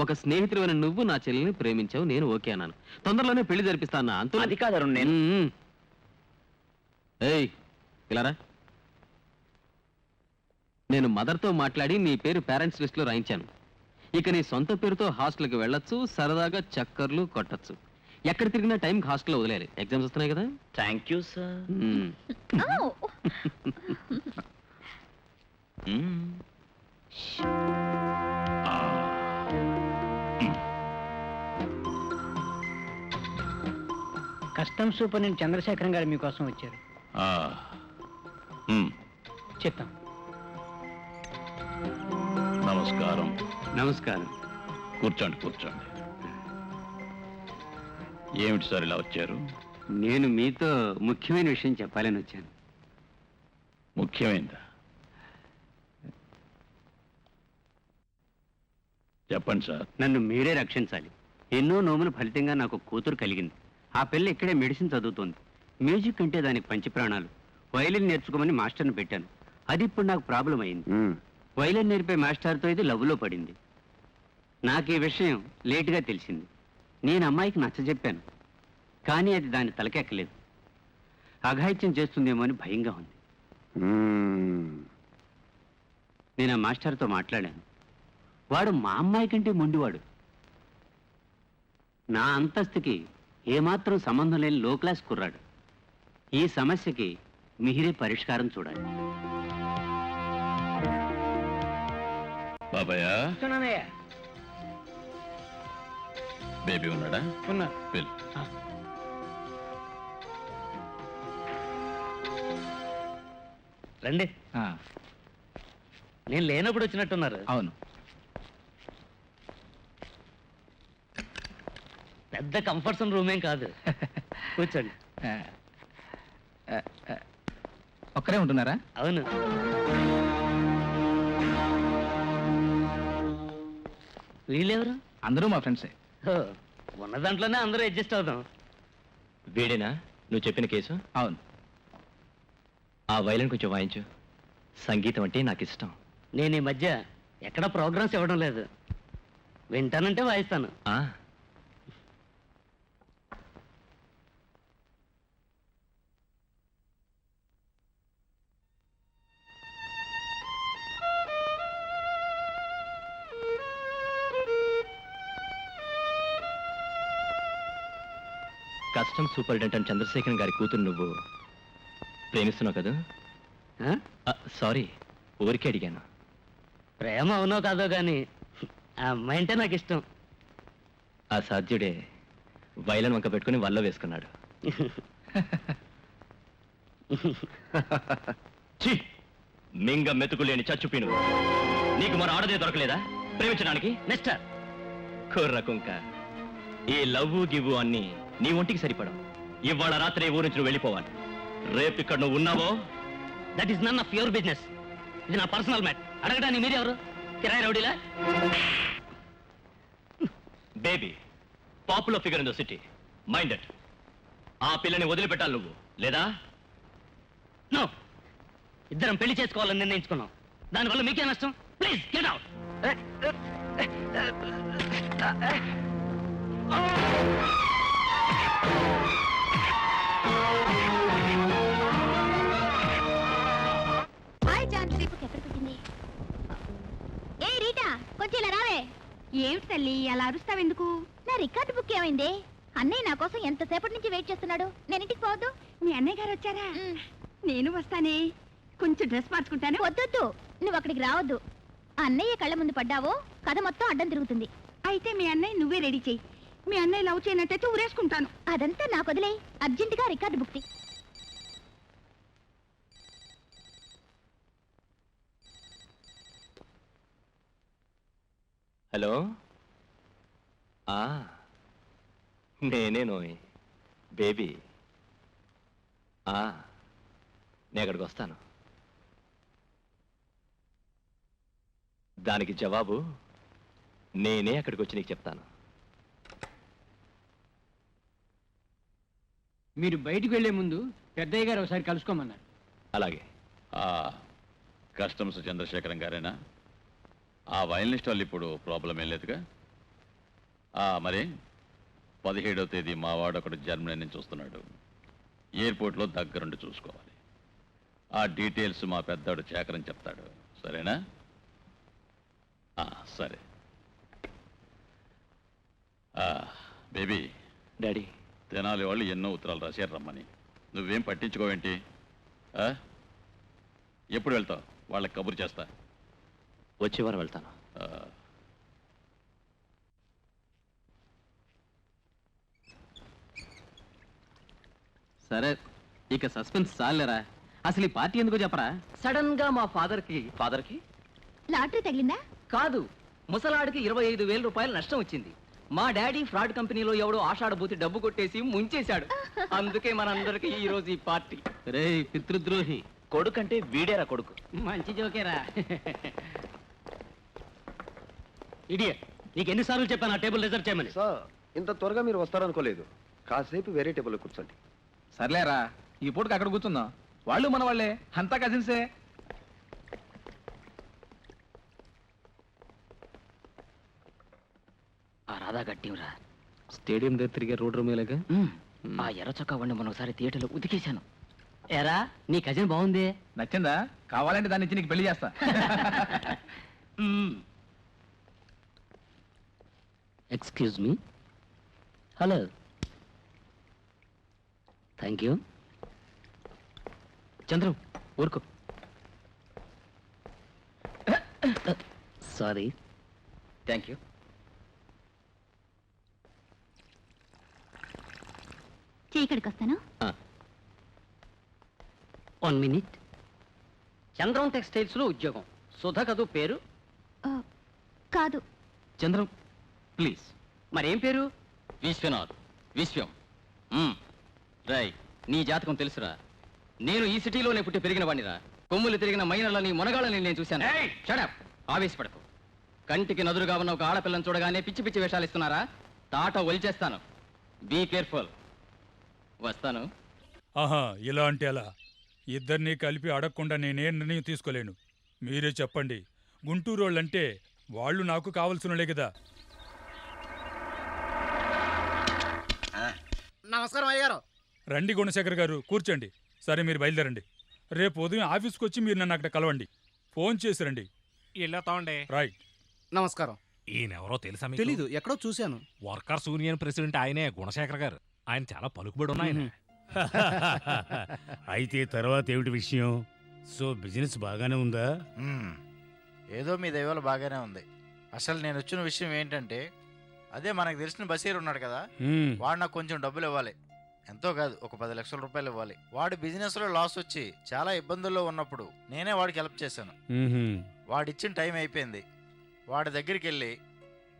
ఒక స్నేహితుడైన నువ్వు నా చెల్లెల్ని ప్రేమించావు, నేను ఓకే అన్నాను. తొందరలోనే పెళ్లి జరిపిస్తా అన్నా. అంత
అది కాదు అరుణ్. నేను
ఏయ్, ఇలారా. నేను మదర్తో మాట్లాడి నీ పేరు పేరెంట్స్ లిస్ట్లో రాయించాను. ఇక నీ సొంత పేరుతో హాస్టల్కి వెళ్ళొచ్చు, సరదాగా చక్కర్లు కొట్టచ్చు. ఎక్కడ తిరిగినా టైంకి హాస్టల్లో వదిలేయాలి. ఎగ్జామ్స్ వస్తున్నాయి కదా.
Thank you sir.
Custom superintendent Chandrasekharam గారు మీకోసం వచ్చారు. చెప్తాం.
నమస్కారం.
నమస్కారం.
కూర్చోండి కూర్చోండి. ఏమిటి సార్ ఇలా వచ్చారు?
నేను మీతో ముఖ్యమైన విషయం చెప్పాలని వచ్చాను.
ముఖ్యమైనదా? చెప్పండి సార్.
నన్ను మీరే రక్షించాలి. ఎన్నో నోముల ఫలితంగా నాకు కూతురు కలిగింది. ఆ పిల్ల ఇక్కడే మెడిసిన్ చదువుతోంది. మ్యూజిక్ అంటే దానికి పంచప్రాణాలు. వైలిన్ నేర్చుకోమని మాస్టర్ని పెట్టాను. అది ఇప్పుడు నాకు ప్రాబ్లం అయింది. వైలిన్ నేర్పే మాస్టర్తో ఇది లవ్లో పడింది. నాకు ఈ విషయం లేటుగా తెలిసింది. నేను అమ్మాయికి నచ్చజెప్పాను, కానీ అది దాన్ని తలకెక్కలేదు. అఘాయిత్యం చేస్తుందేమో అని భయంగా ఉంది. నేను ఆ మాస్టర్తో మాట్లాడాను. వాడు మా అమ్మాయి కంటే మొండివాడు. నా అంతస్తుకి ఏమాత్రం సంబంధం లేని లో క్లాస్ కుర్రాడు. ఈ సమస్యకి మీరే పరిష్కారం చూడాలి.
బాబాయ్,
వస్తున్నానయ్యా.
బేబీ ఉన్నాడా?
ఉన్నారు.
వెళ్ళు.
రండి. నేను లేనప్పుడు వచ్చినట్టున్నారు.
అవును.
పెద్ద కంఫర్ట్స్ రూమేం కాదు. కూర్చోండి.
ఒక్కరే ఉంటున్నారా?
అవును. వీళ్ళెవరు?
అందరూ మా ఫ్రెండ్సే.
ఉన్న దాంట్లోనే అందరూ అడ్జస్ట్ అవుదాం.
వీడేనా నువ్వు చెప్పిన కేసు?
అవును.
ఆ వైలెన్ కొంచెం వాయించు. సంగీతం అంటే నాకు ఇష్టం.
నేను ఈ మధ్య ఎక్కడ ప్రోగ్రామ్స్ ఇవ్వడం లేదు. వింటానంటే వాయిస్తాను.
కస్టమ్ సూపరింటెండెంట్ చంద్రశేఖరన్ గారి కూతురు నువ్వు ప్రేమిస్తున్నావు కదా? సారీ, ఊరికే అడిగాను.
ప్రేమ అవునో కాదో గాని ఆ అమ్మాయి అంటే నాకు ఇష్టం.
ఆ సాధ్యుడే వైలన్ వంక పెట్టుకుని వల్ల వేసుకున్నాడు. ఛీ! మింగ మెతుకులేని చచ్చుపీను. నీకు మన ఆడదే దొరకలేదా ప్రేమించడానికి?
మిస్టర్
కుర్ర కుంక, ఈ లవ్వు గివ్వు అన్ని నీ ఒంటికి సరిపడం. ఇవాళ రాత్రి ఊరి నుంచి నువ్వు వెళ్ళిపోవాలి. రేపు ఇక్కడ నువ్వు ఉన్నావో
that is none of your business. ఇది నా పర్సనల్ మ్యాట్. అడగడానికి మీరెవరు? కిరాయి రౌడీలా?
Baby popular figure in the city. Minded. ఆ పిల్లని వదిలిపెట్టాలి నువ్వు, లేదా?
నో. ఇద్దరం పెళ్లి చేసుకోవాలని నిర్ణయించుకున్నాం. దానివల్ల మీకే నష్టం? Please get out.
A Rita, కొంచెం ఇలా రావే. ఏమిటి తల్లి అలా అరుస్తావెందుకు? నా రికార్డు బుక్ ఏమైంది? అన్నయ్య నా కోసం ఎంతసేపటి నుంచి వెయిట్ చేస్తున్నాడు. నేను ఇంటికి పోవద్దు? మీ అన్నయ్య గారు వచ్చారా? నేను వస్తానే. కొంచెం డ్రెస్ మార్చుకుంటాను. వద్దొద్దు, నువ్వు అక్కడికి రావద్దు. అన్నయ్య కళ్ళ ముందు పడ్డావో కథ మొత్తం అడ్డం తిరుగుతుంది. అయితే మీ అన్నయ్య నువ్వే రెడీ చెయ్యి. మీ అన్నయ్య లవ్ చేయనట్టయితే ఊరేసుకుంటాను. అదంతా నాకు వదిలే. అర్జెంటుగా రికార్డు బుక్.
హలో. నేనే నోయ్ బేబీ. నేను అక్కడికి వస్తాను. దానికి జవాబు నేనే అక్కడికి వచ్చి నీకు చెప్తాను.
మీరు బయటికి వెళ్లే ముందు పెద్దయ్య గారు ఒకసారి కలుసుకోమన్నారు.
అలాగే.
కస్టమ్స్ చంద్రశేఖరం గారేనా? ఆ వైలనిస్ట్ వాళ్ళు ఇప్పుడు ప్రాబ్లం ఏం లేదుగా? మరి 17వ తేదీ మా వాడు ఒకడు జర్మనీ నుంచి వస్తున్నాడు. ఎయిర్పోర్ట్లో దగ్గరుండి చూసుకోవాలి. ఆ డీటెయిల్స్ మా పెద్దవాడు చేకరం చెప్తాడు. సరేనా? సరే. బేబీ.
డాడీ.
తెనాలి వాళ్ళు ఎన్నో ఉత్తరాలు రాశారు రమ్మని. నువ్వేం పట్టించుకోవేంటి? ఎప్పుడు వెళ్తావు? వాళ్ళకి కబురు చేస్తా.
వచ్చే వారం వెళ్తాను.
ఆ,
సరే ఇక సస్పెన్స్ చాలేరా. అసలు ఈ పార్టీ ఎందుకో చెప్పరా? సడన్ గా మా ఫాదర్కి
లాటరీ తగిలిందా?
కాదు, ముసలాడికి 25,000 రూపాయలు నష్టం వచ్చింది. మా డాడీ ఫ్రాడ్ కంపెనీలో ఎవడో ఆషాఢభూతి డబ్బు కొట్టేసి ముంచేశాడు. అందుకే మనందరికి ఈ రోజు ఈ పార్టీ. రే పితృద్రోహి,
కొడుకు అంటే వీడేరా కొడుకు.
మంచి జోకేరా. ఇడియట్, నీకు ఎన్నిసార్లు చెప్పాను ఆ టేబుల్ రిజర్వ్ చేయమని?
సార్, ఇంత త్వరగా మీరు వస్తారనుకోలేదు. కాసేపు వేరే టేబుల్లో కూర్చోండి.
సర్లేరా, ఈ పూటకి అక్కడ కూర్చుందాం. వాళ్ళు మన వాళ్ళే, అంతా కజిన్సే.
ఆ రాధా గట్టింరా.
స్టేడియం దగ్గర తిరిగే రోడ్ రూమేలాగా.
ఆ ఎర్ర చొక్కా వండి మనం ఒకసారి థియేటర్లో ఉతికేశాను.
ఎరా, నీ కజిన్ బాగుంది. నచ్చిందా? కావాలంటే దాని నుంచి నీకు పెళ్లి చేస్తా.
Excuse me. Hello. Thank you. Chandram ఊరుకో. సారీ. Thank you.
చీకటికి వస్తాను.
1 minute. చంద్రం టెక్స్టైల్స్ లో ఉద్యోగం. సుధ కదూ పేరు?
కాదు.
చంద్రం ప్లీజ్. మరేం పేరు?
విశ్వనాథ్. విశ్వం. రై, నీ జాతకం తెలుసురా. నేను ఈ సిటీలోనే పుట్టి పెరిగిన వాడినిరా. కొమ్ములు తిరిగిన మైనర్లని మునగాళ్ళని నేను చూశాను. షడప్, ఆవేశపడకు. కంటికి నదురుగా ఉన్న ఒక ఆడపిల్లని చూడగానే పిచ్చి పిచ్చి వేషాలు ఇస్తున్నారా? తాట ఒలిచేస్తాను. Be careful. వస్తాను.
ఆహా, ఇలా అంటే అలా. ఇద్దరినీ కలిపి అడగకుండా నేనేం నిర్ణయం తీసుకోలేను. మీరే చెప్పండి. గుంటూరు వాళ్ళంటే వాళ్ళు నాకు కావలసినలే కదా.
నమస్కారం అయ్యారు.
రండి గుణశేఖర్ గారు, కూర్చోండి. సరే, మీరు బయలుదేరండి. రేపు ఉదయం ఆఫీస్కి వచ్చి మీరు నన్ను అక్కడ కలవండి. ఫోన్ చేసి రండి.
వెళ్ళొస్తామండి.
రైట్.
నమస్కారం.
ఈయనెవరో తెలుసా మీకు?
తెలీదు, ఎక్కడో చూశాను.
వర్కర్స్ యూనియన్ ప్రెసిడెంట్ ఆయనే, గుణశేఖర్ గారు. ఆయన చాలా పలుకుబడి ఉన్నాయన.
అయితే తర్వాత ఏమిటి విషయం? సో బిజినెస్ బాగానే ఉందా?
ఏదో మీ దైవాలు బాగానే ఉంది. అసలు నేను వచ్చిన విషయం ఏంటంటే, అదే మనకు తెలిసిన బషీర్ ఉన్నాడు కదా, వాడు నాకు కొంచెం డబ్బులు ఇవ్వాలి. ఎంతో కాదు, ఒక 10 లక్షల రూపాయలు ఇవ్వాలి. వాడు బిజినెస్ లో లాస్ వచ్చి చాలా ఇబ్బందుల్లో ఉన్నప్పుడు నేనే వాడికి హెల్ప్ చేశాను. వాడిచ్చిన టైం అయిపోయింది. వాడి దగ్గరికి వెళ్ళి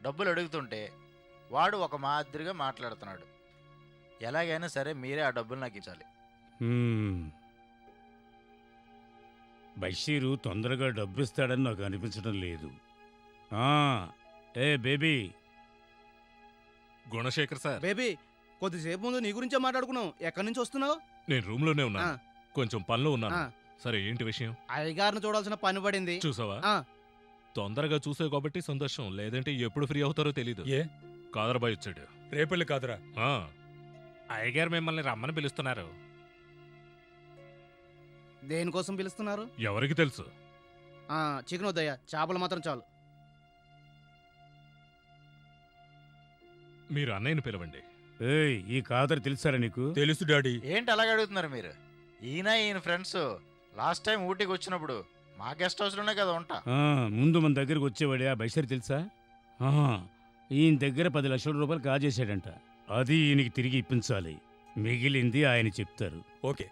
డబ్బులు అడుగుతుంటే వాడు ఒక మాదిరిగా మాట్లాడుతున్నాడు. ఎలాగైనా సరే మీరే ఆ డబ్బులు నాకు ఇచ్చాలి.
బషీరు తొందరగా డబ్బు ఇస్తాడని నాకు అనిపించడం లేదు. ఏ బేబీ.
గుణశేఖర్ సార్.
బేబీ, కొద్దిసేపు ముందు నీ గురించే మాట్లాడుకున్నావు. ఎక్కడి నుంచి వస్తున్నావు?
నేను రూమ్ లోనే ఉన్నాను. కొంచెం పనిలో ఉన్నాను. సరే, ఏంటి విషయం?
అయ్యగారిని చూడాల్సిన పని పడింది.
చూసావా? తొందరగా చూసావు కాబట్టి సంతోషం. లేదంటే ఎప్పుడు ఫ్రీ అవుతారో తెలీదు.
ఏ
కాదరబాయ్ వచ్చాడు.
రేపల్లి కాదురా.
అయ్యగారు మిమ్మల్ని రమ్మని పిలుస్తున్నారు.
దేనికోసం పిలుస్తున్నారు?
ఎవరికి తెలుసు?
చికెన్ వద్దయ్యా, చేపలు మాత్రం చాలు.
మీరు అన్నయ్యను పిలవండి.
ఏయ్, ఈ కాదర్ తెలుసారా నీకు?
తెలుసు డాడీ.
ఏంటి అలాగ అడుగుతున్నారు మీరు? ఈయన ఫ్రెండ్స్ లాస్ట్ టైం ఊటీకి వచ్చినప్పుడు మా గెస్ట్ హౌస్ లోనే కదా ఉంటా.
ముందు మన దగ్గరకు వచ్చేవాడే ఆ బషీర్ తెలుసా? ఈయన దగ్గర 10 లక్షల రూపాయలు కాజేశాడంట. అది ఈయనకి తిరిగి ఇప్పించాలి. మిగిలింది ఆయన చెప్తారు.
ఓకే,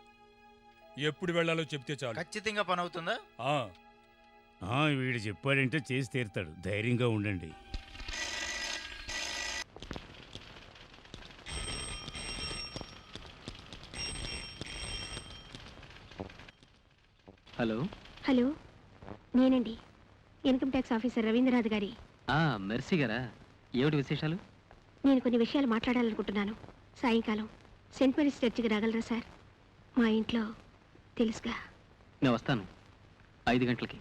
ఎప్పుడు వెళ్ళాలో చెప్తే చాలు.
ఖచ్చితంగా పని అవుతుందా?
వీడు చెప్పాడంటే చేసి తీరుతాడు. ధైర్యంగా ఉండండి.
హలో.
హలో, నేనండి, ఇన్కమ్ ట్యాక్స్ ఆఫీసర్ రవీంద్రనాథ్ గారి.
మెర్సీ గారా? ఏమిటి విశేషాలు?
నేను కొన్ని విషయాలు మాట్లాడాలనుకుంటున్నాను. సాయంకాలం సెయింట్ మేరీస్ చర్చికి రాగలరా సార్? మా ఇంట్లో తెలుసుగా.
నేను వస్తాను 5 గంటలకి.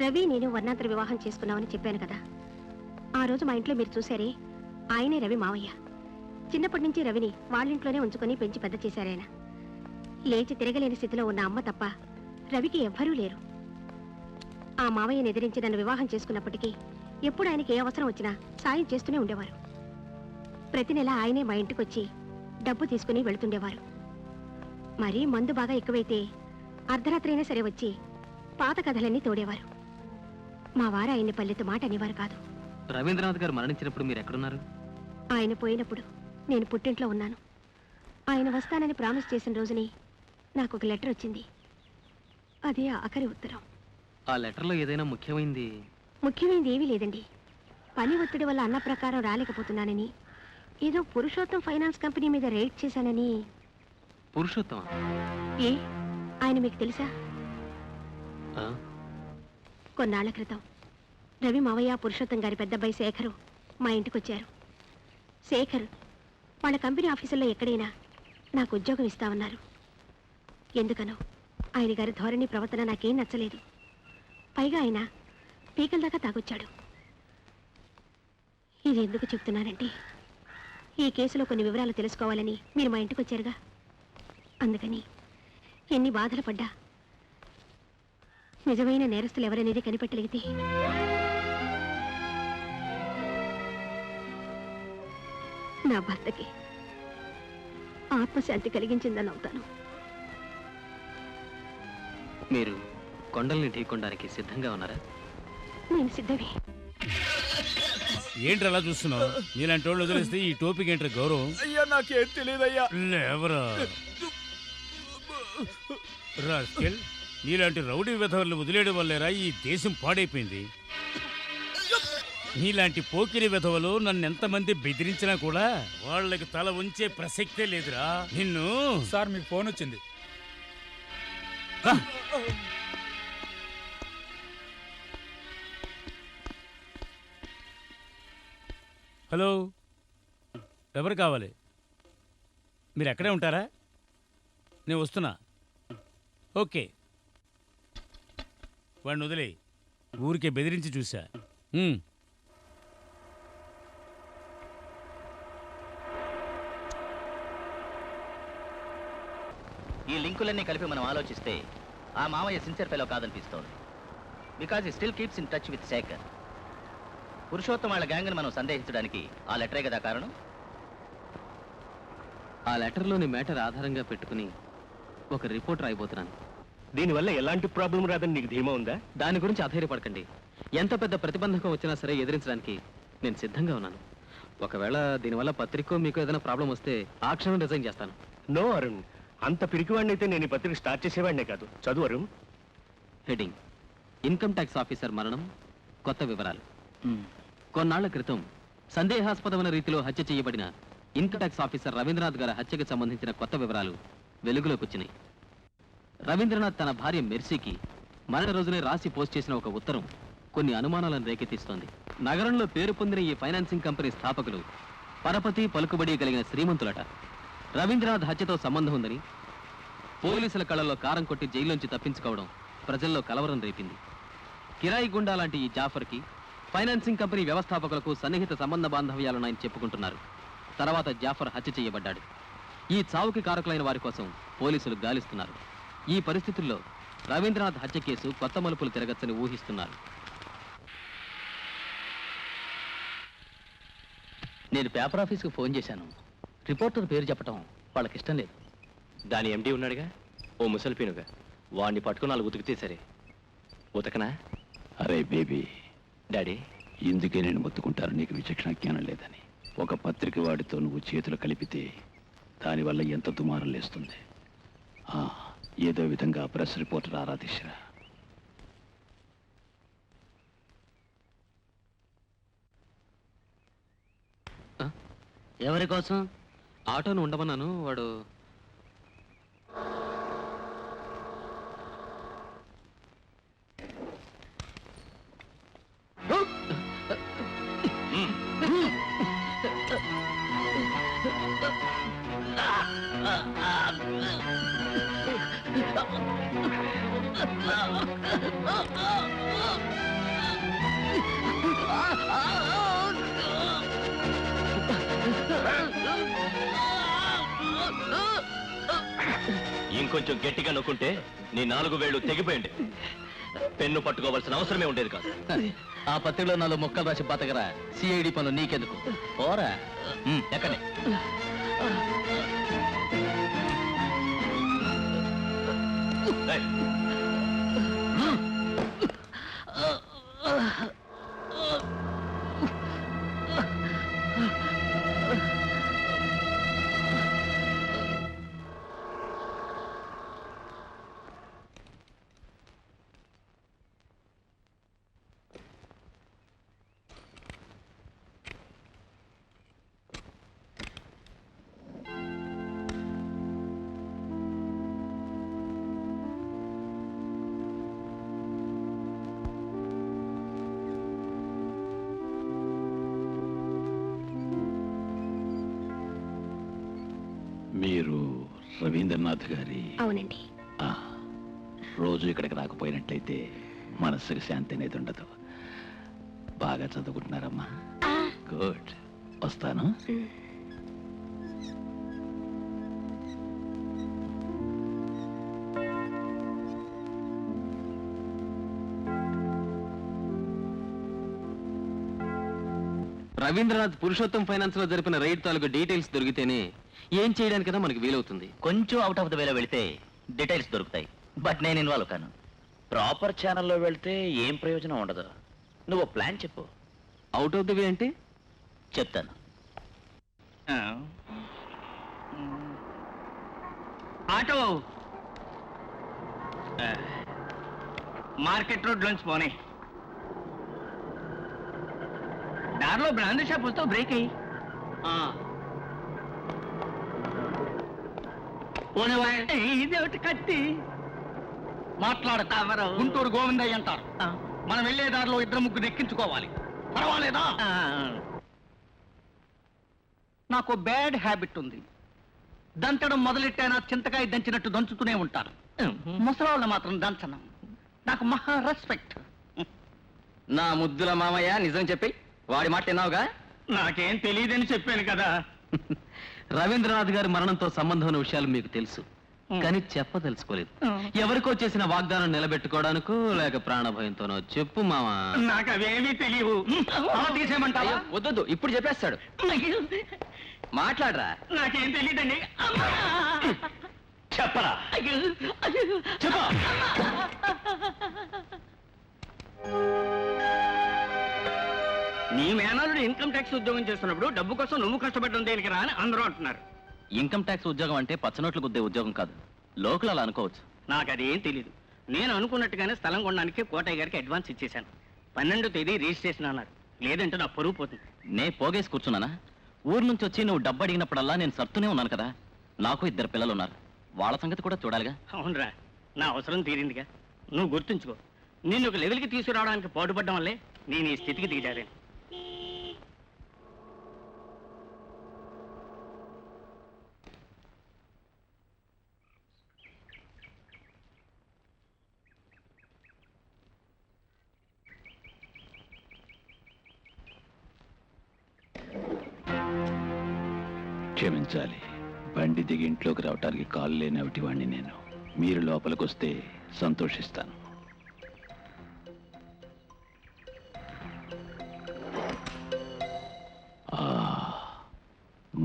రవి నేను వర్ణాంతర వివాహం చేసుకున్నామని చెప్పాను కదా. ఆ రోజు మా ఇంట్లో మీరు చూశారే, ఆయనే రవి మావయ్య. చిన్నప్పటి నుంచి రవిని వాళ్ళింట్లోనే ఉంచుకొని పెంచి పెద్ద చేశారాయన. లేచి తిరగలేని స్థితిలో ఉన్న అమ్మ తప్ప రవికి ఎవ్వరూ లేరు. ఆ మావయ్యను ఎదిరించి నన్ను వివాహం చేసుకున్నప్పటికీ ఎప్పుడు ఆయనకి ఏ అవసరం వచ్చినా సాయం చేస్తూనే ఉండేవారు. ప్రతి నెల ఆయనే మా ఇంటికి వచ్చి డబ్బు తీసుకుని వెళుతుండేవారు. మరీ మందు బాగా ఎక్కువైతే అర్ధరాత్రి అయినా సరే వచ్చి పాత కథలన్నీ తోడేవారు. మా వారు ఆయన్ని పల్లెత్తు మాట అనేవారు కాదు.
రవీంద్రనాథ్ గారు మరణించినప్పుడు మీరు ఎక్కడున్నారు?
ఆయన పోయినప్పుడు నేను పుట్టింట్లో ఉన్నాను. ఆయన వస్తానని ప్రామిస్ చేసిన రోజుని నాకు ఒక లెటర్ వచ్చింది. అదే ఆఖరి ఉత్తరం.
ఆ లెటర్లో ఏదైనా ముఖ్యమైంది?
ముఖ్యమైనది ఏమీ లేదండి. పని ఒత్తిడి వల్ల అన్న ప్రకారం రాలేకపోతున్నానని, ఏదో పురుషోత్తం ఫైనాన్స్ కంపెనీ మీద రైడ్ చేశానని.
పురుషోత్తమ?
ఏ ఆయన మీకు తెలుసా?
ఆ?
కొన్నాళ్ల క్రితం రవి మావయ్య పురుషోత్తం గారి పెద్దబ్బాయి శేఖరు మా ఇంటికొచ్చారు. శేఖర్ వాళ్ళ కంపెనీ ఆఫీసుల్లో ఎక్కడైనా నాకు ఉద్యోగం ఇస్తామన్నారు. ఎందుకనో ఆయన గారి ధోరణి ప్రవర్తన నాకేం నచ్చలేదు. పైగా ఆయన పీకల దాకా తాగొచ్చాడు. ఇది ఎందుకు చెప్తున్నానంటే, ఈ కేసులో కొన్ని వివరాలు తెలుసుకోవాలని మీరు మా ఇంటికి వచ్చారుగా, అందుకని ఎన్ని బాధలు పడ్డా నిజమైన నేరస్తులు ఎవరనేది కనిపెట్టగలిగితే నా భర్తకి ఆత్మశాంతి కలిగించిందని అవుతాను.
మీరు కొండల్ని ఢీకొనడానికి సిద్ధంగా ఉన్నారా?
నేను సిద్ధమే.
ఏంటి అలా చూస్తున్నావు? నీలాంటి వాళ్ళు వదిలేస్తే ఈ టోపిక్ ఏంటి గౌరవం?
అయ్యా నాకేం తెలియదయ్యా.
ఎవరా రాస్కెల్, నీలాంటి రౌడీ విధవల్ని వదిలేయడం వల్లేరా ఈ దేశం పాడైపోయింది. నీలాంటి పోకిరి విధవలు నన్ను ఎంతమంది బెదిరించినా కూడా వాళ్ళకి తల ఉంచే ప్రసక్తే లేదురా. నిన్ను
సార్ మీకు ఫోన్ వచ్చింది.
హలో, ఎవరు కావాలి? మీరు ఎక్కడే ఉంటారా? నేను వస్తున్నా. ఓకే, వాడిని వదిలే. ఊరికే బెదిరించి చూసా.
ఈ లింకులన్నీ కలిపి మనం ఆలోచిస్తే ఆ మామయ్య సిన్సియర్ ఫెలో కాదనిపిస్తోంది. Because he still keeps in touch with Shekhar. Purushottam వాళ్ళ గ్యాంగ్ని మనం సందేహించడానికి ఆ లెటరే కదా కారణం.
ఆ లెటర్లోని మ్యాటర్ ఆధారంగా పెట్టుకుని ఒక రిపోర్ట్ రాయబోతున్నాను.
దీనివల్ల ఎలాంటి ప్రాబ్లం రాదని నీకు ధీమా ఉందా?
దాని గురించి అధైర్యపడకండి. ఎంత పెద్ద ప్రతిబంధకం వచ్చినా సరే ఎదిరించడానికి నేను సిద్ధంగా ఉన్నాను. ఒకవేళ దీనివల్ల పత్రికో మీకు ఏదైనా ప్రాబ్లం వస్తే ఆ క్షణం రిజైన్ చేస్తాను.
నో అరుణ్, అంత పిరికివాడిని అయితే నేను ఈ పత్రిక స్టార్ట్ చేసేవాడినే కాదు. చదువు Arun.
Heading: income tax officer మరణం, కొత్త వివరాలు. కొన్నాళ్ల క్రితం సందేహాస్పదమైన రీతిలో హత్య చేయబడిన ఇన్కమ్ ట్యాక్స్ ఆఫీసర్ రవీంద్రనాథ్ గారి హత్యకు సంబంధించిన కొత్త వివరాలు వెలుగులోకి వచ్చినాయి. రవీంద్రనాథ్ తన భార్య మెర్సీకి మరణ రోజునే రాసి పోస్ట్ చేసిన ఒక ఉత్తరం కొన్ని అనుమానాలను రేకెత్తిస్తోంది. నగరంలో పేరు పొందిన ఈ ఫైనాన్సింగ్ కంపెనీ స్థాపకులు పరపతి పలుకుబడి కలిగిన శ్రీమంతులట. రవీంద్రనాథ్ హత్యతో సంబంధం ఉందని పోలీసుల కళ్ళల్లో కారం కొట్టి జైల్లోంచి తప్పించుకోవడం ప్రజల్లో కలవరం రేపింది. కిరాయి గుండా లాంటి ఈ జాఫర్కి ఫైనాన్సింగ్ కంపెనీ వ్యవస్థాపకులకు సన్నిహిత సంబంధ బాంధవ్యాలున్నాయని చెప్పుకుంటున్నారు. తర్వాత జాఫర్ హత్య చేయబడ్డాడు. ఈ చావుకి కారకులైన వారి కోసం పోలీసులు గాలిస్తున్నారు. ఈ పరిస్థితుల్లో రవీంద్రనాథ్ హత్య కేసు కొత్త మలుపులు తిరగచ్చని ఊహిస్తున్నారు.
నేను పేపర్ ఆఫీస్కి ఫోన్ చేశాను. రిపోర్టర్ పేరు చెప్పటం వాళ్ళకి ఇష్టం లేదు.
దాని ఎండి ఉన్నాడుగా, ఓ ముసలిపీనుగా. వాడిని పట్టుకుని 4 ఉతికితే సరే. ఉతకనా?
అరే బేబీ,
డాడీ,
ఇందుకే నేను మొత్తుకుంటాను నీకు విచక్షణ జ్ఞానం లేదని. ఒక పత్రిక వాడితో నువ్వు చేతులు కలిపితే దానివల్ల ఎంత దుమారం లేస్తుంది. ఏదో విధంగా ప్రెస్ రిపోర్టర్ ఆరాధించరా.
ఎవరి కోసం? ఆటోను ఉండమన్నాను. వాడు
ఇంకొంచెం గట్టిగా నొక్కుంటే నీ 4 వేళ్ళు తెగిపోయింది. పెన్ను పట్టుకోవాల్సిన అవసరమే ఉండేది కాదు.
ఆ పత్రికలో 4 మొక్కలు రాసి బతకరా. సిఐడి పనులు నీకెందుకు? పోరా. ఎక్కడే
మీరు రవీంద్రనాథ్ గారి
అవునండి.
ఆ, రోజు ఇక్కడికి రాకపోయినట్లయితే మనస్సుకి శాంతి అనేది ఉండదు. బాగా చదువుకుంటున్నారమ్మా? గుడ్. వస్తాను.
రవీంద్రనాథ్ పురుషోత్తం ఫైనాన్స్ లో జరిపిన రైడ్ తాలూకు డీటెయిల్స్ దొరికితేనే ఏం చేయడానికైనా మనకి వీలవుతుంది.
కొంచెం అవుట్ ఆఫ్ ద వేలో వెళితే డీటెయిల్స్ దొరుకుతాయి, బట్ నేను ఇన్వాల్వ్ కాను. ప్రాపర్ ఛానల్లో వెళ్తే ఏం ప్రయోజనం ఉండదు. నువ్వు ప్లాన్ చెప్పు.
అవుట్ ఆఫ్ ద వే అంటే
చెప్తాను.
ఆటో మార్కెట్ రోడ్ లోంచి పోనీ. దారిలో బ్రాందీ షాప్ వస్తే బ్రేక్ అయ్యి ఇదేమిటి కత్తి మాట్లాడతావరు. గుంటూరు గోవిందయ్య అంటారు. మనం వెళ్లే దారిలో ఇద్దరు ముగ్గురు ఎక్కించుకోవాలి. పర్వాలేదా? నాకు బ్యాడ్ హ్యాబిట్ ఉంది. దంచడం మొదలెట్టైనా చింతకాయ దంచినట్టు దంచుతూనే ఉంటాను. ముసలాళ్ళని మాత్రం దంచను. నాకు మహా రెస్పెక్ట్.
నా ముద్దుల మామయ్య, నిజం చెప్పి వాడి మాట విన్నావుగా?
నాకేం తెలియదని చెప్పాను కదా.
రవీంద్రనాథ్ గారి మరణంతో సంబంధం ఉన్న విషయాలు మీకు తెలుసు, కానీ చెప్పదలుచుకోలేదు. ఎవరికో చేసిన వాగ్దానం నిలబెట్టుకోవడానికో లేక ప్రాణభయంతోనో చెప్పు మామా.
నాకు అవేమీ తెలియవు. తీసేయమంటావా?
వద్దు, ఇప్పుడు చెప్పేస్తాడు. మాట్లాడరా.
నాకేం తెలియదండి.
చెప్పరా?
చెప్ప. నీ మేనల్లుడు ఇన్కమ్ ట్యాక్స్ ఉద్యోగం చేస్తున్నప్పుడు డబ్బు కోసం నువ్వు కష్టపడడం దేనికి రా అని అందరూ అంటున్నారు.
ఇన్కమ్ ట్యాక్స్ ఉద్యోగం అంటే పచ్చనోట్లు గుద్దే ఉద్యోగం కాదు. లోకల్ అలా అనుకోవచ్చు.
నాకు అదేం తెలీదు. నేను అనుకున్నట్టుగానే స్థలం కొనడానికి కోటయ్య గారికి అడ్వాన్స్ ఇచ్చేశాను. 12వ తేదీ రిజిస్ట్రేషన్ అన్నారు. లేదంటే నా పరువు పోతుంది.
నే పోగేసి కూర్చున్నానా? ఊరు నుంచి వచ్చి నువ్వు డబ్బు అడిగినప్పుడల్లా నేను సర్తూనే ఉన్నాను కదా. నాకు 2 పిల్లలు ఉన్నారు. వాళ్ళ సంగతి కూడా చూడాలిగా.
అవునరా, నా అవసరం తీరిందిగా. నువ్వు గుర్తుంచుకో, నిన్ను ఒక లెవెల్కి తీసుకురావడానికి పాటుపడడం వల్లే నేను ఈ స్థితికి దిగజారాను.
క్షమించాలి, బండి దిగి ఇంట్లోకి రావటానికి కాలు లేని వాడిని నేను. మీరు లోపలికి వస్తే సంతోషిస్తాను.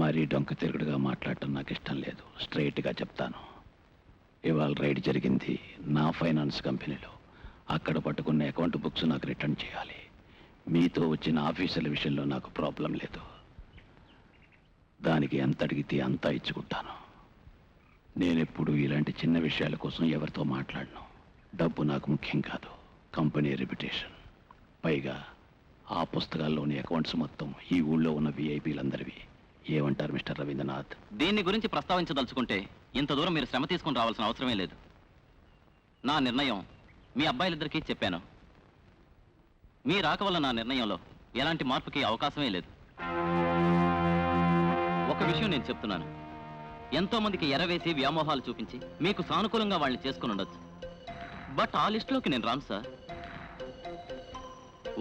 మరీ డొంక తిరుగుడుగా మాట్లాడటం నాకు ఇష్టం లేదు. స్ట్రైట్గా చెప్తాను. ఇవాళ రైడ్ జరిగింది నా ఫైనాన్స్ కంపెనీలో. అక్కడ పట్టుకున్న అకౌంట్ బుక్స్ నాకు రిటర్న్ చేయాలి. మీతో వచ్చిన ఆఫీసర్ల విషయంలో నాకు ప్రాబ్లం లేదు. దానికి ఎంత అడిగితే అంతా ఇచ్చుకుంటాను. నేనెప్పుడు ఇలాంటి చిన్న విషయాల కోసం ఎవరితో మాట్లాడను. డబ్బు నాకు ముఖ్యం కాదు, కంపెనీ రెప్యుటేషన్. పైగా ఆ పుస్తకాల్లోని అకౌంట్స్ మొత్తం ఈ ఊళ్ళో ఉన్న విఐపీలందరివి. ఏమంటారు మిస్టర్ రవీంద్రనాథ్?
దీన్ని గురించి ప్రస్తావించదలుచుకుంటే ఇంత దూరం మీరు శ్రమ తీసుకుని రావాల్సిన అవసరమే లేదు. నా నిర్ణయం మీ అబ్బాయిలిద్దరికీ చెప్పాను. మీ రాక వల్ల నా నిర్ణయంలో ఎలాంటి మార్పుకి అవకాశమే లేదు. ఒక విషయం నేను చెప్తున్నాను. ఎంతో మందికి ఎరవేసి వ్యామోహాలు చూపించి మీకు సానుకూలంగా వాళ్ళని చేసుకుని ఉండొచ్చు. బట్ ఆ లిస్టులోకి నేను రాను సార్.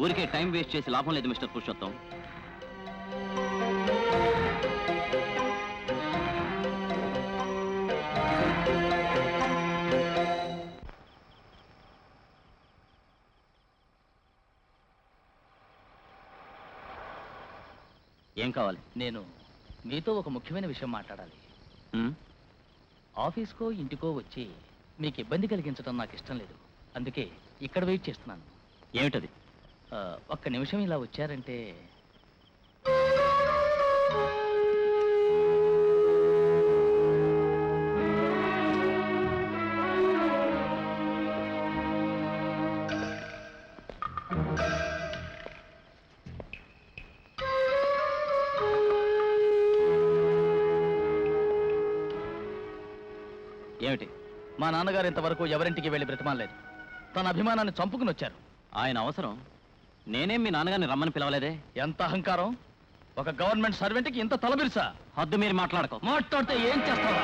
ఊరికే టైం వేస్ట్ చేసి లాభం లేదు మిస్టర్ పురుషోత్తం. ఏం కావాలి?
నేను మీతో ఒక ముఖ్యమైన విషయం మాట్లాడాలి. ఆఫీస్కో ఇంటికో వచ్చి మీకు ఇబ్బంది కలిగించడం నాకు ఇష్టం లేదు. అందుకే ఇక్కడ వెయిట్ చేస్తున్నాను.
ఏమిటది?
ఒక్క నిమిషం ఇలా వచ్చారంటే. ఏమిటి? మా నాన్నగారు ఇంతవరకు ఎవరింటికి వెళ్ళి బ్రతిమాలలేదు. తన అభిమానాన్ని చంపుకుని వచ్చారు.
ఆయన అవసరం. నేనేం మీ నాన్నగారిని రమ్మని పిలవలేదే.
ఎంత అహంకారం! ఒక గవర్నమెంట్ సర్వెంట్కి ఇంత తలబిరుసా?
హద్దు మీరు మాట్లాడకో.
మాట్లాడితే ఏం చేస్తావా?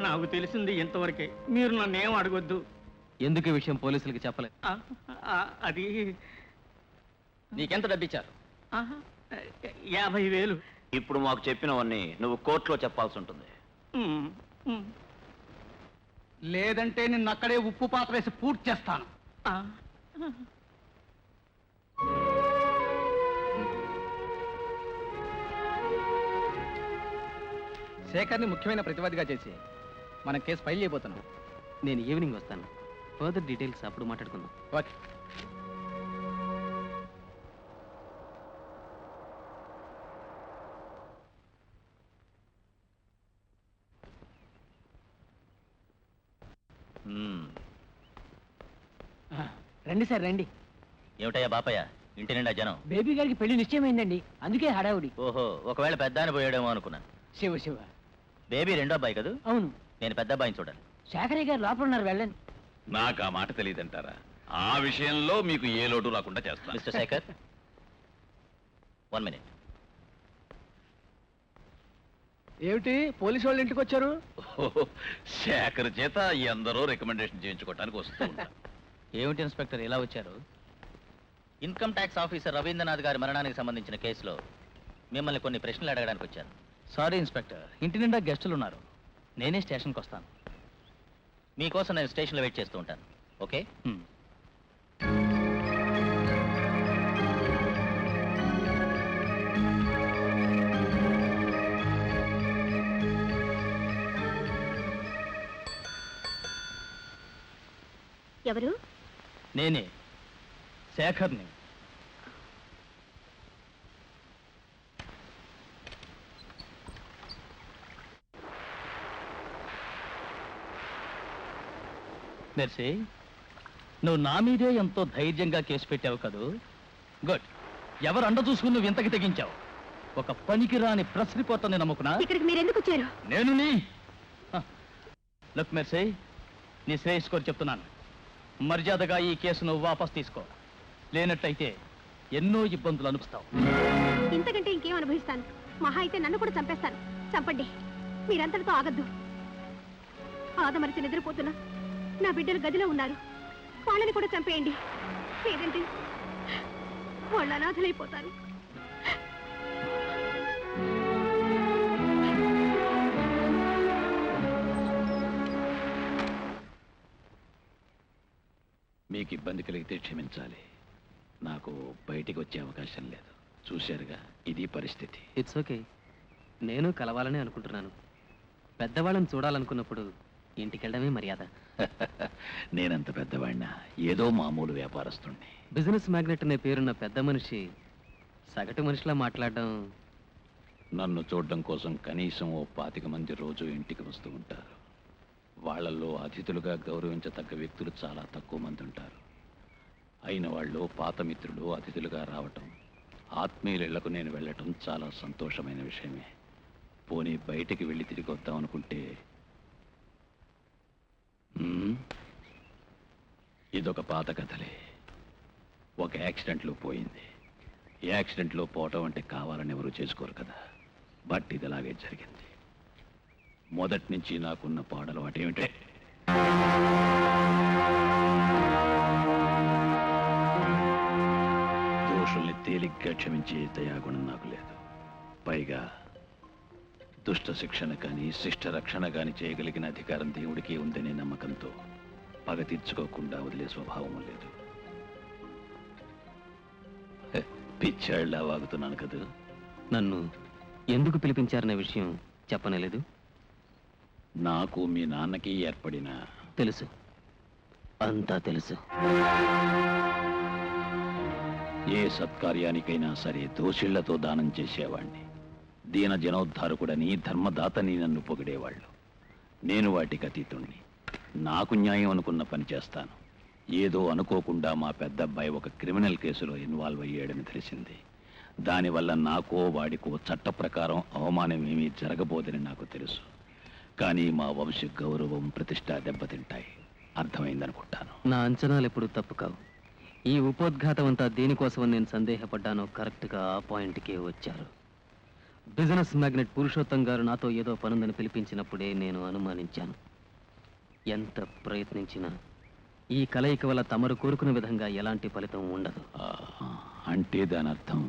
నాకు తెలిసింది ఇంతవరకే. మీరు నన్ను ఏం అడగొద్దు.
ఎందుకు ఈ విషయం పోలీసులకి చెప్పలేదు?
అది
నీకెంత డబ్బిచ్చారు?
50,000.
ఇప్పుడు మాకు చెప్పినవన్నీ నువ్వు కోర్టులో చెప్పాల్సి ఉంటుంది.
లేదంటే నిన్ను అక్కడే ఉప్పు పాత్ర వేసి పూర్తి చేస్తాను. శేఖర్ని ముఖ్యమైన ప్రతివాదిగా చేసి మన కేసు ఫైల్ చేయబోతున్నాం.
నేను ఈవినింగ్ వస్తాను. ఫర్దర్ డీటెయిల్స్ అప్పుడు మాట్లాడుకుందాం.
ఓకే.
రండి సార్ రండి.
ఏమిటయ్యా బాపయ్య, ఇంటి నిండా జనం?
బేబీ గారికి పెళ్లి నిశ్చయమైందండి, అందుకే హడావుడి.
ఓహో, ఒకవేళ పెద్ద ఆయన పోయాడేమో అనుకున్నాను.
శివ శివ.
బేబీ రెండో అబ్బాయి కదా?
అవును.
నేను పెద్ద అబ్బాయిని చూడాలి.
శేఖరయ్య గారు లోపల ఉన్నారు, వెళ్ళండి.
నాకు ఆ మాట తెలియదంటారా? ఆ విషయంలో మీకు ఏ లోటు రాకుండా చేస్తాను.
Mister Shekhar, 1 minute.
ఏమిటి పోలీసు వాళ్ళు ఇంటికి వచ్చారు?
శేఖర్ చేత ఎందరో రికమెండేషన్ చేయించుకోవడానికి వస్తూ ఉంటారు.
ఏమిటి ఇన్స్పెక్టర్ ఇలా వచ్చారు? ఇన్కమ్ ట్యాక్స్ ఆఫీసర్ రవీంద్రనాథ్ గారి మరణానికి సంబంధించిన కేసులో మిమ్మల్ని కొన్ని ప్రశ్నలు అడగడానికి వచ్చాను. సారీ ఇన్స్పెక్టర్, ఇంటి నిండా గెస్టులు ఉన్నారు. నేనే స్టేషన్కి వస్తాను. మీకోసం నేను స్టేషన్లో వెయిట్ చేస్తూ ఉంటాను. ఓకే?
ఎవరు?
నేనే శేఖర్ని. మెర్సీ, నువ్వు నా మీదే ఎంతో ధైర్యంగా కేసు పెట్టావు కదూ. గుడ్. ఎవరు అండ చూసుకుని నువ్వు ఇంతకి తెగించావు? ఒక పనికిరాని ప్రెస్ రిపోర్టర్ని నమ్ముకున్నా.
ఇక్కడికి మీరు ఎందుకు వచ్చారు?
నేను లుక్ మెర్సీ, నీ శ్రేయస్ కోరి చెప్తున్నాను, మర్యాదగా ఈ కేసును వాపస్ తీసుకో. లేనట్లయితే ఎన్నో ఇబ్బందులు అనుభవిస్తావు.
ఇంతకంటే ఇంకేం అనుభవిస్తాను? మహా అయితే నన్ను కూడా చంపేస్తాను. చంపండి, మీరంతటితో ఆగద్దు. ఆదమరిచి నిద్రపోతున్నా నా బిడ్డలు గదిలో ఉన్నారు, వాళ్ళని కూడా చంపేయండి. లేదంటే వాళ్ళు అనాథలైపోతారు.
మీకు ఇబ్బంది కలిగితే క్షమించాలి. నాకు బయటికి వచ్చే అవకాశం లేదు. చూశారుగా, ఇది పరిస్థితి.
It's okay. నేను కలవాలని అనుకుంటున్నాను. పెద్దవాళ్ళని చూడాలనుకున్నప్పుడు ఇంటికి వెళ్ళడమే మర్యాద.
నేనంత పెద్దవాడినా ఏదో మామూలు వ్యాపారస్తుణ్ణి.
బిజినెస్ మ్యాగ్నెట్ అనే పేరున్న పెద్ద మనిషి సగటు మనిషిలా మాట్లాడడం.
నన్ను చూడడం కోసం కనీసం ఓ 25 మంది రోజు ఇంటికి వస్తూ ఉంటారు. వాళ్ళల్లో అతిథులుగా గౌరవించతగ్గ వ్యక్తులు చాలా తక్కువ మంది ఉంటారు. అయిన వాళ్ళు పాత మిత్రులు అతిథులుగా రావటం, ఆత్మీయులకు నేను వెళ్ళటం చాలా సంతోషమైన విషయమే. పోనీ బయటికి వెళ్ళి తిరిగి వద్దాం అనుకుంటే ఇదొక పాత కథలే. ఒక యాక్సిడెంట్లో పోయింది. ఈ యాక్సిడెంట్లో పోవటం అంటే కావాలని ఎవరు చేసుకోరు కదా. బట్ ఇది అలాగే జరిగింది. మొదటి నుంచి నాకున్న పాడలు అటేమిటే, దోషుల్ని తేలిగ్గా క్షమించే దయాగుణం నాకు లేదు. పైగా దుష్ట శిక్షణ కానీ శిష్ట రక్షణ కానీ చేయగలిగిన అధికారం దేవుడికి ఉందనే నమ్మకంతో పగ తీర్చుకోకుండా వదిలే స్వభావం లేదు. పిచ్చాళ్ళ వాగుతున్నాను కదా.
నన్ను ఎందుకు పిలిపించారనే విషయం చెప్పనలేదు.
నాకు మీ నాన్నకి ఏర్పడిన
తెలుసు, అంతా తెలుసు.
ఏ సత్కార్యానికైనా సరే దోషిళ్లతో దానం చేసేవాణ్ణి. దీన జనోద్ధారకుడని ధర్మదాతని నన్ను పొగిడేవాళ్ళు. నేను వాటికి అతీతుణ్ణి. నాకు న్యాయం అనుకున్న పని చేస్తాను. ఏదో అనుకోకుండా మా పెద్ద అబ్బాయి ఒక క్రిమినల్ కేసులో ఇన్వాల్వ్ అయ్యాడని తెలిసింది. దానివల్ల నాకో వాడికో చట్ట ప్రకారం అవమానం ఏమీ జరగబోదని నాకు తెలుసు. కానీ మా వంశ గౌరవం ప్రతిష్ట దెబ్బతింటాయి. అర్థమైందనుకుంటాను.
నా అంచనాలు ఎప్పుడు తప్పు కావు. ఈ ఉపోద్ఘాతం అంతా దేనికోసమని నేను సందేహపడ్డానో కరెక్ట్గా ఆ పాయింట్కే వచ్చారు. బిజినెస్ మ్యాగ్నెట్ పురుషోత్తం గారు నాతో ఏదో పనుందని పిలిపించినప్పుడే నేను అనుమానించాను. ఎంత ప్రయత్నించినా ఈ కలయిక వల్ల తమరు కోరుకున్న విధంగా ఎలాంటి ఫలితం ఉండదు.
అంటే దాని అర్థం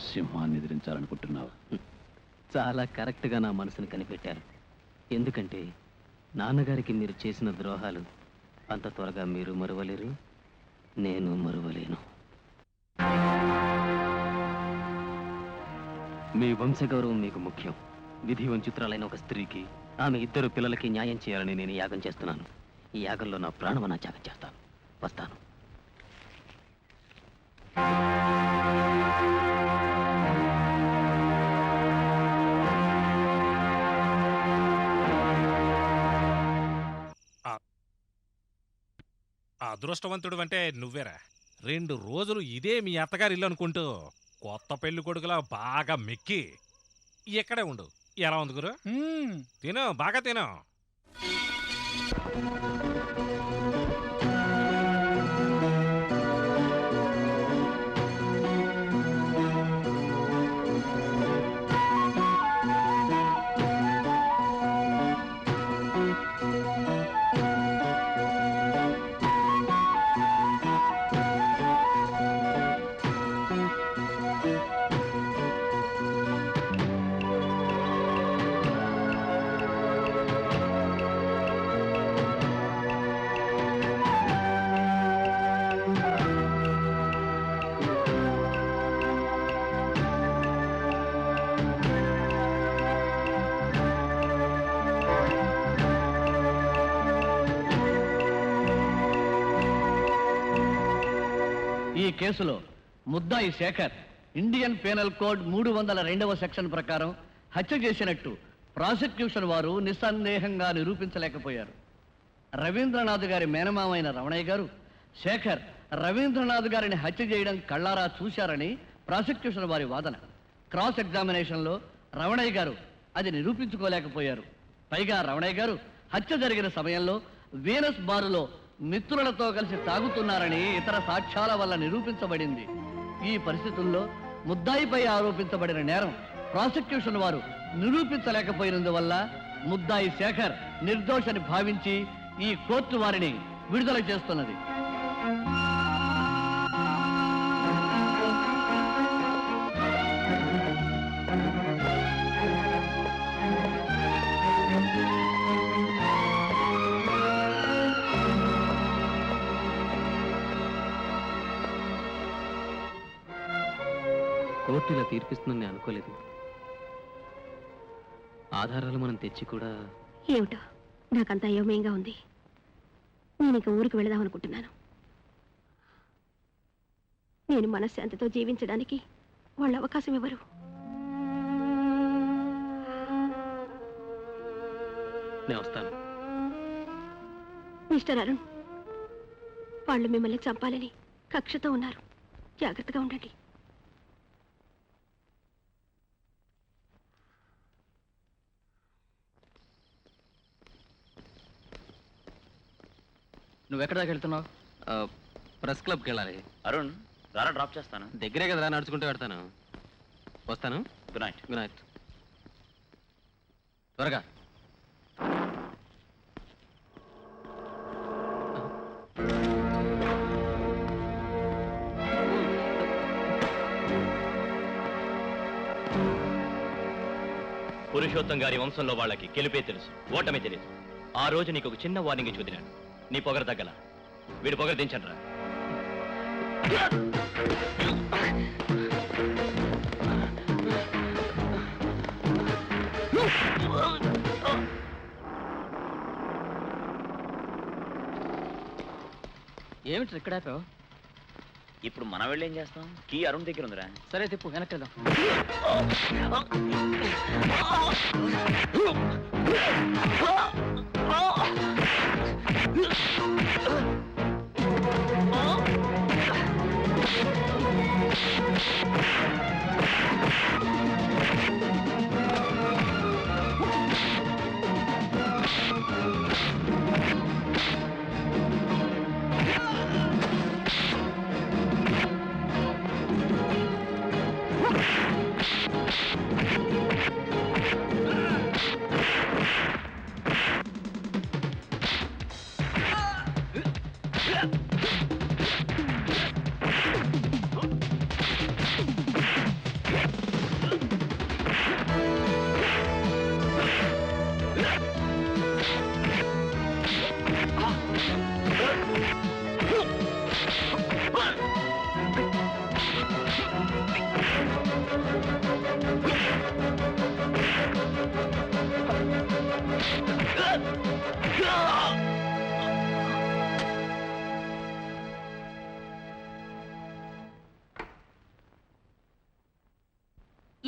సింహాన్ని ఎదిరించాలనుకుంటున్నావు.
చాలా కరెక్ట్గా నా మనసుని కనిపెట్టారు. ఎందుకంటే నాన్నగారికి మీరు చేసిన ద్రోహాలు అంత త్వరగా మీరు మరువలేరు, నేను మరువలేను. మీ వంశగౌరవం మీకు ముఖ్యం. విధి వంచితురాలైన ఒక స్త్రీకి, ఆమె 2 పిల్లలకి న్యాయం చేయాలని నేను యాగం చేస్తున్నాను. ఈ యాగంలో నా ప్రాణమన త్యాగం చేస్తాను. వస్తాను.
అదృష్టవంతుడు అంటే నువ్వేరా. 2 రోజులు ఇదే మీ అత్తగారి ఇల్లు అనుకుంటూ కొత్త పెళ్లి కొడుకులా బాగా మెక్కి ఇక్కడే ఉండు. ఎలా ఉంది గురు? తిను, బాగా తిను.
కేసులో ముద్దాయి శేఖర్ ఇండియన్ పీనల్ కోడ్ 302వ సెక్షన్ ప్రకారం హత్య చేసినట్టు ప్రాసిక్యూషన్ వారు నిస్సందేహంగా నిరూపించలేకపోయారు. రవీంద్రనాథ్ గారి మేనమామైన రమణయ్య గారు శేఖర్ రవీంద్రనాథ్ గారిని హత్య చేయడం కళ్ళారా చూశారని ప్రాసిక్యూషన్ వారి వాదన. క్రాస్ ఎగ్జామినేషన్లో రమణయ్య గారు అది నిరూపించుకోలేకపోయారు. పైగా రమణయ్య గారు హత్య జరిగిన సమయంలో వీనస్ బారులో మిత్రులతో కలిసి తాగుతున్నారని ఇతర సాక్ష్యాల వల్ల నిరూపించబడింది. ఈ పరిస్థితుల్లో ముద్దాయిపై ఆరోపించబడిన నేరం ప్రాసిక్యూషన్ వారు నిరూపించలేకపోయినందువల్ల ముద్దాయి శేఖర్ నిర్దోషని భావించి ఈ కోర్టు వారిని విడుదల చేస్తున్నది.
కోర్టు ఇలా తీర్పిస్తుందని నేను అనుకోలేదు. ఆధారాలు మనం తెచ్చి కూడా
ఏమిటో నాకంత అయోమయంగా ఉంది. నేను ఇక ఊరికి వెళదాం అనుకుంటున్నాను. నేను మనశ్శాంతితో జీవించడానికి వాళ్ళు అవకాశం ఇవ్వరు.
నేను వస్తాను.
మిస్టర్ అరుణ్, వాళ్ళు మిమ్మల్ని చంపాలని కక్షతో ఉన్నారు. జాగ్రత్తగా ఉండండి.
నువ్వెక్కడ దాకా వెళ్తున్నావు?
ప్రెస్ క్లబ్కి వెళ్ళాలి.
అరుణ్ రారా, డ్రాప్ చేస్తాను.
దగ్గరే కదరా, నడుచుకుంటూ పెడతాను. వస్తాను.
Good night.
Good night. త్వరగా.
పురుషోత్తం గారి వంశంలో వాళ్ళకి గెలిపే తెలుసు, ఓటమే తెలియదు. ఆ రోజు నీకు ఒక చిన్న వార్నింగ్ చూదినాడు. నీ పొగర తగ్గల. వీడి పొగర దించండి రా.
ఏమిటి ఇక్కడ?
ఇప్పుడు మనం వెళ్ళి ఏం చేస్తాం? కీ అరుణ్ దగ్గర ఉందిరా.
సరే తిప్పు, వెనక్కి వెళ్దాం.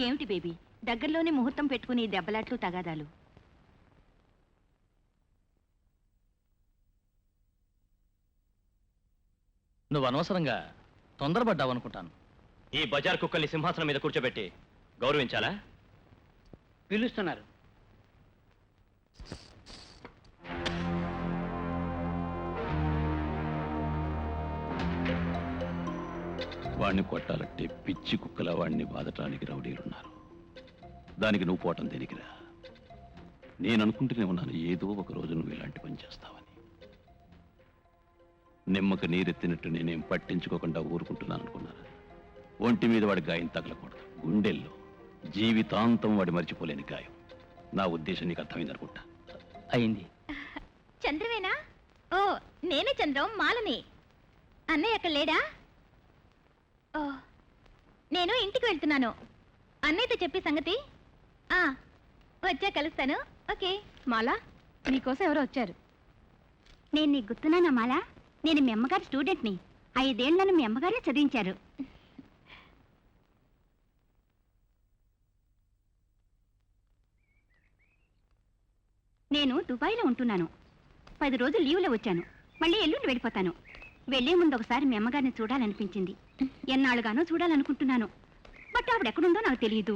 ఏమిటి బేబీ, దగ్గరలోనే ముహూర్తం పెట్టుకుని దెబ్బలాట్లు తగాదాలు?
నువ్వు అనవసరంగా తొందరపడ్డావనుకుంటాను. ఈ బజార్ కుక్కల్ని సింహాసనం మీద కూర్చోబెట్టి గౌరవించాలా?
పిలుస్తున్నారు.
వాణ్ణి కొట్టాలంటే పిచ్చి కుక్కల వాణ్ణి బాధటానికి రౌడీలున్నారు. దానికి నువ్వు పోవటం దేనికిరా? నేను అనుకుంటూనే ఉన్నాను, ఏదో ఒక రోజు నువ్వు ఇలాంటి పని చేస్తావని. నిమ్మక నీరెత్తినట్టు నేనేం పట్టించుకోకుండా ఊరుకుంటున్నాను అనుకున్నాను. ఒంటి మీద వాడి గాయం తగలకూడదు, గుండెల్లో జీవితాంతం వాడి మర్చిపోలేని గాయం. నా ఉద్దేశం నీకు అర్థమైంది అనుకుంటా.
అయింది.
చంద్రవేనా? ఓ, నేనే చంద్రం, మాలని. అన్నయ్య అక్కడ లేడా? ఓ, నేను ఇంటికి వెళ్తున్నాను. అన్నయ్యతో చెప్పే సంగతి వచ్చా కలుస్తాను. ఓకే. మాలా, నీకోసం ఎవరో వచ్చారు. నేను నీకు గుర్తున్నానా మాలా? నేను మీ అమ్మగారి స్టూడెంట్ని. 5 ఏళ్లను మీ అమ్మగారే చదివించారు. నేను దుబాయ్లో ఉంటున్నాను. 10 రోజులు లీవ్లో వచ్చాను. మళ్ళీ ఎల్లుండి వెళ్ళిపోతాను. వెళ్లే ముందు ఒకసారి మీ అమ్మగారిని చూడాలనిపించింది. ఎన్నాళ్ళుగానో చూడాలనుకుంటున్నాను. బట్ ఆవిడ ఎక్కడుందో నాకు తెలియదు.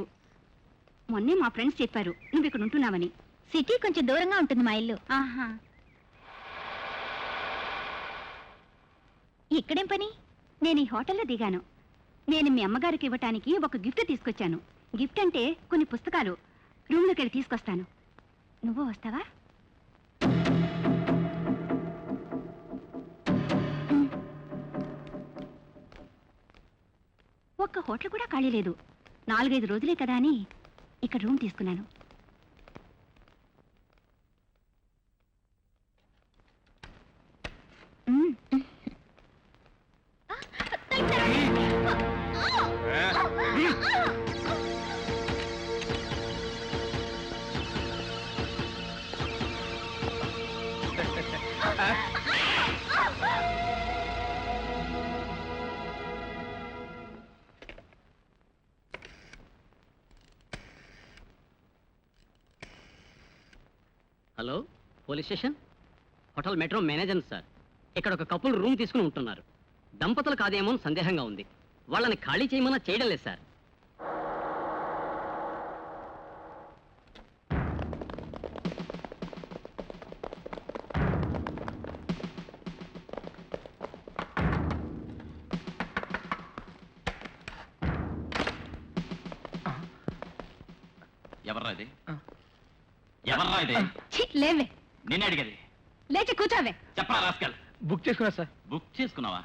మొన్నే మా ఫ్రెండ్స్ చెప్పారు నువ్వు ఇక్కడ ఉంటున్నావని. సిటీ కొంచెం దూరంగా ఉంటుంది మా ఇల్లు. ఆహా, ఇక్కడేం పని? నేను ఈ హోటల్లో దిగాను. నేను మీ అమ్మగారికి ఇవ్వటానికి ఒక గిఫ్ట్ తీసుకొచ్చాను. గిఫ్ట్ అంటే కొన్ని పుస్తకాలు. రూమ్లోకి వెళ్ళి తీసుకొస్తాను. నువ్వు వస్తావా? ఒక్క హోటల్ కూడా ఖాళీ లేదు. 4-5 రోజులే కదా అని ఇక్కడ రూమ్ తీసుకున్నాను.
Hello, police station? Hotel metro manager sir. ఇక్కడ ఒక కపుల్ రూమ్ తీసుకుని ఉంటున్నారు. దంపతులు కాదేమో అని సందేహంగా ఉంది. వాళ్ళని ఖాళీ చేయమన్నా చేయడం లేదు సార్.
ఎవర్రా ఇది? ఎవర్రా ఇది?
లేవే,
నిన్నే అడిగేది.
లేచి కూర్చోవే.
చెప్పరా రాస్కల్.
బుక్ చేసుకున్నా సార్.
బుక్ చేసుకున్నావా?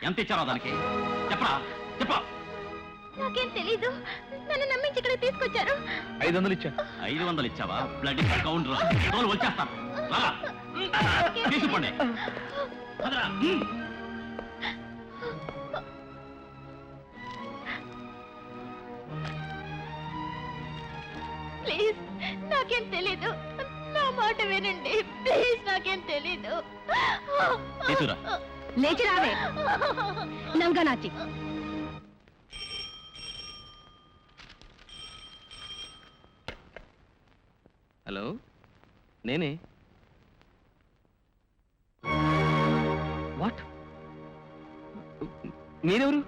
ఎంత ఇచ్చారో దానికి చెప్పరా? చెప్పా.
నాకేం తెలీదు. నన్ను నమ్మించి ఇక్కడ తీసుకొచ్చారు.
500 ఇచ్చాను.
500 ఇచ్చావా? బ్లడ్ కౌంటర్ రోజు వచ్చేస్తాను. రాలా తీసుకోండి. అదరా.
ప్లీజ్, నాకేం తెలీదు. నా మాట వినండి ప్లీజ్. నాకేం తెలీదు.
తీసురా.
లేచి రావే నంగనాచి.
హలో, నేనే. వాట్? మీరెవరు?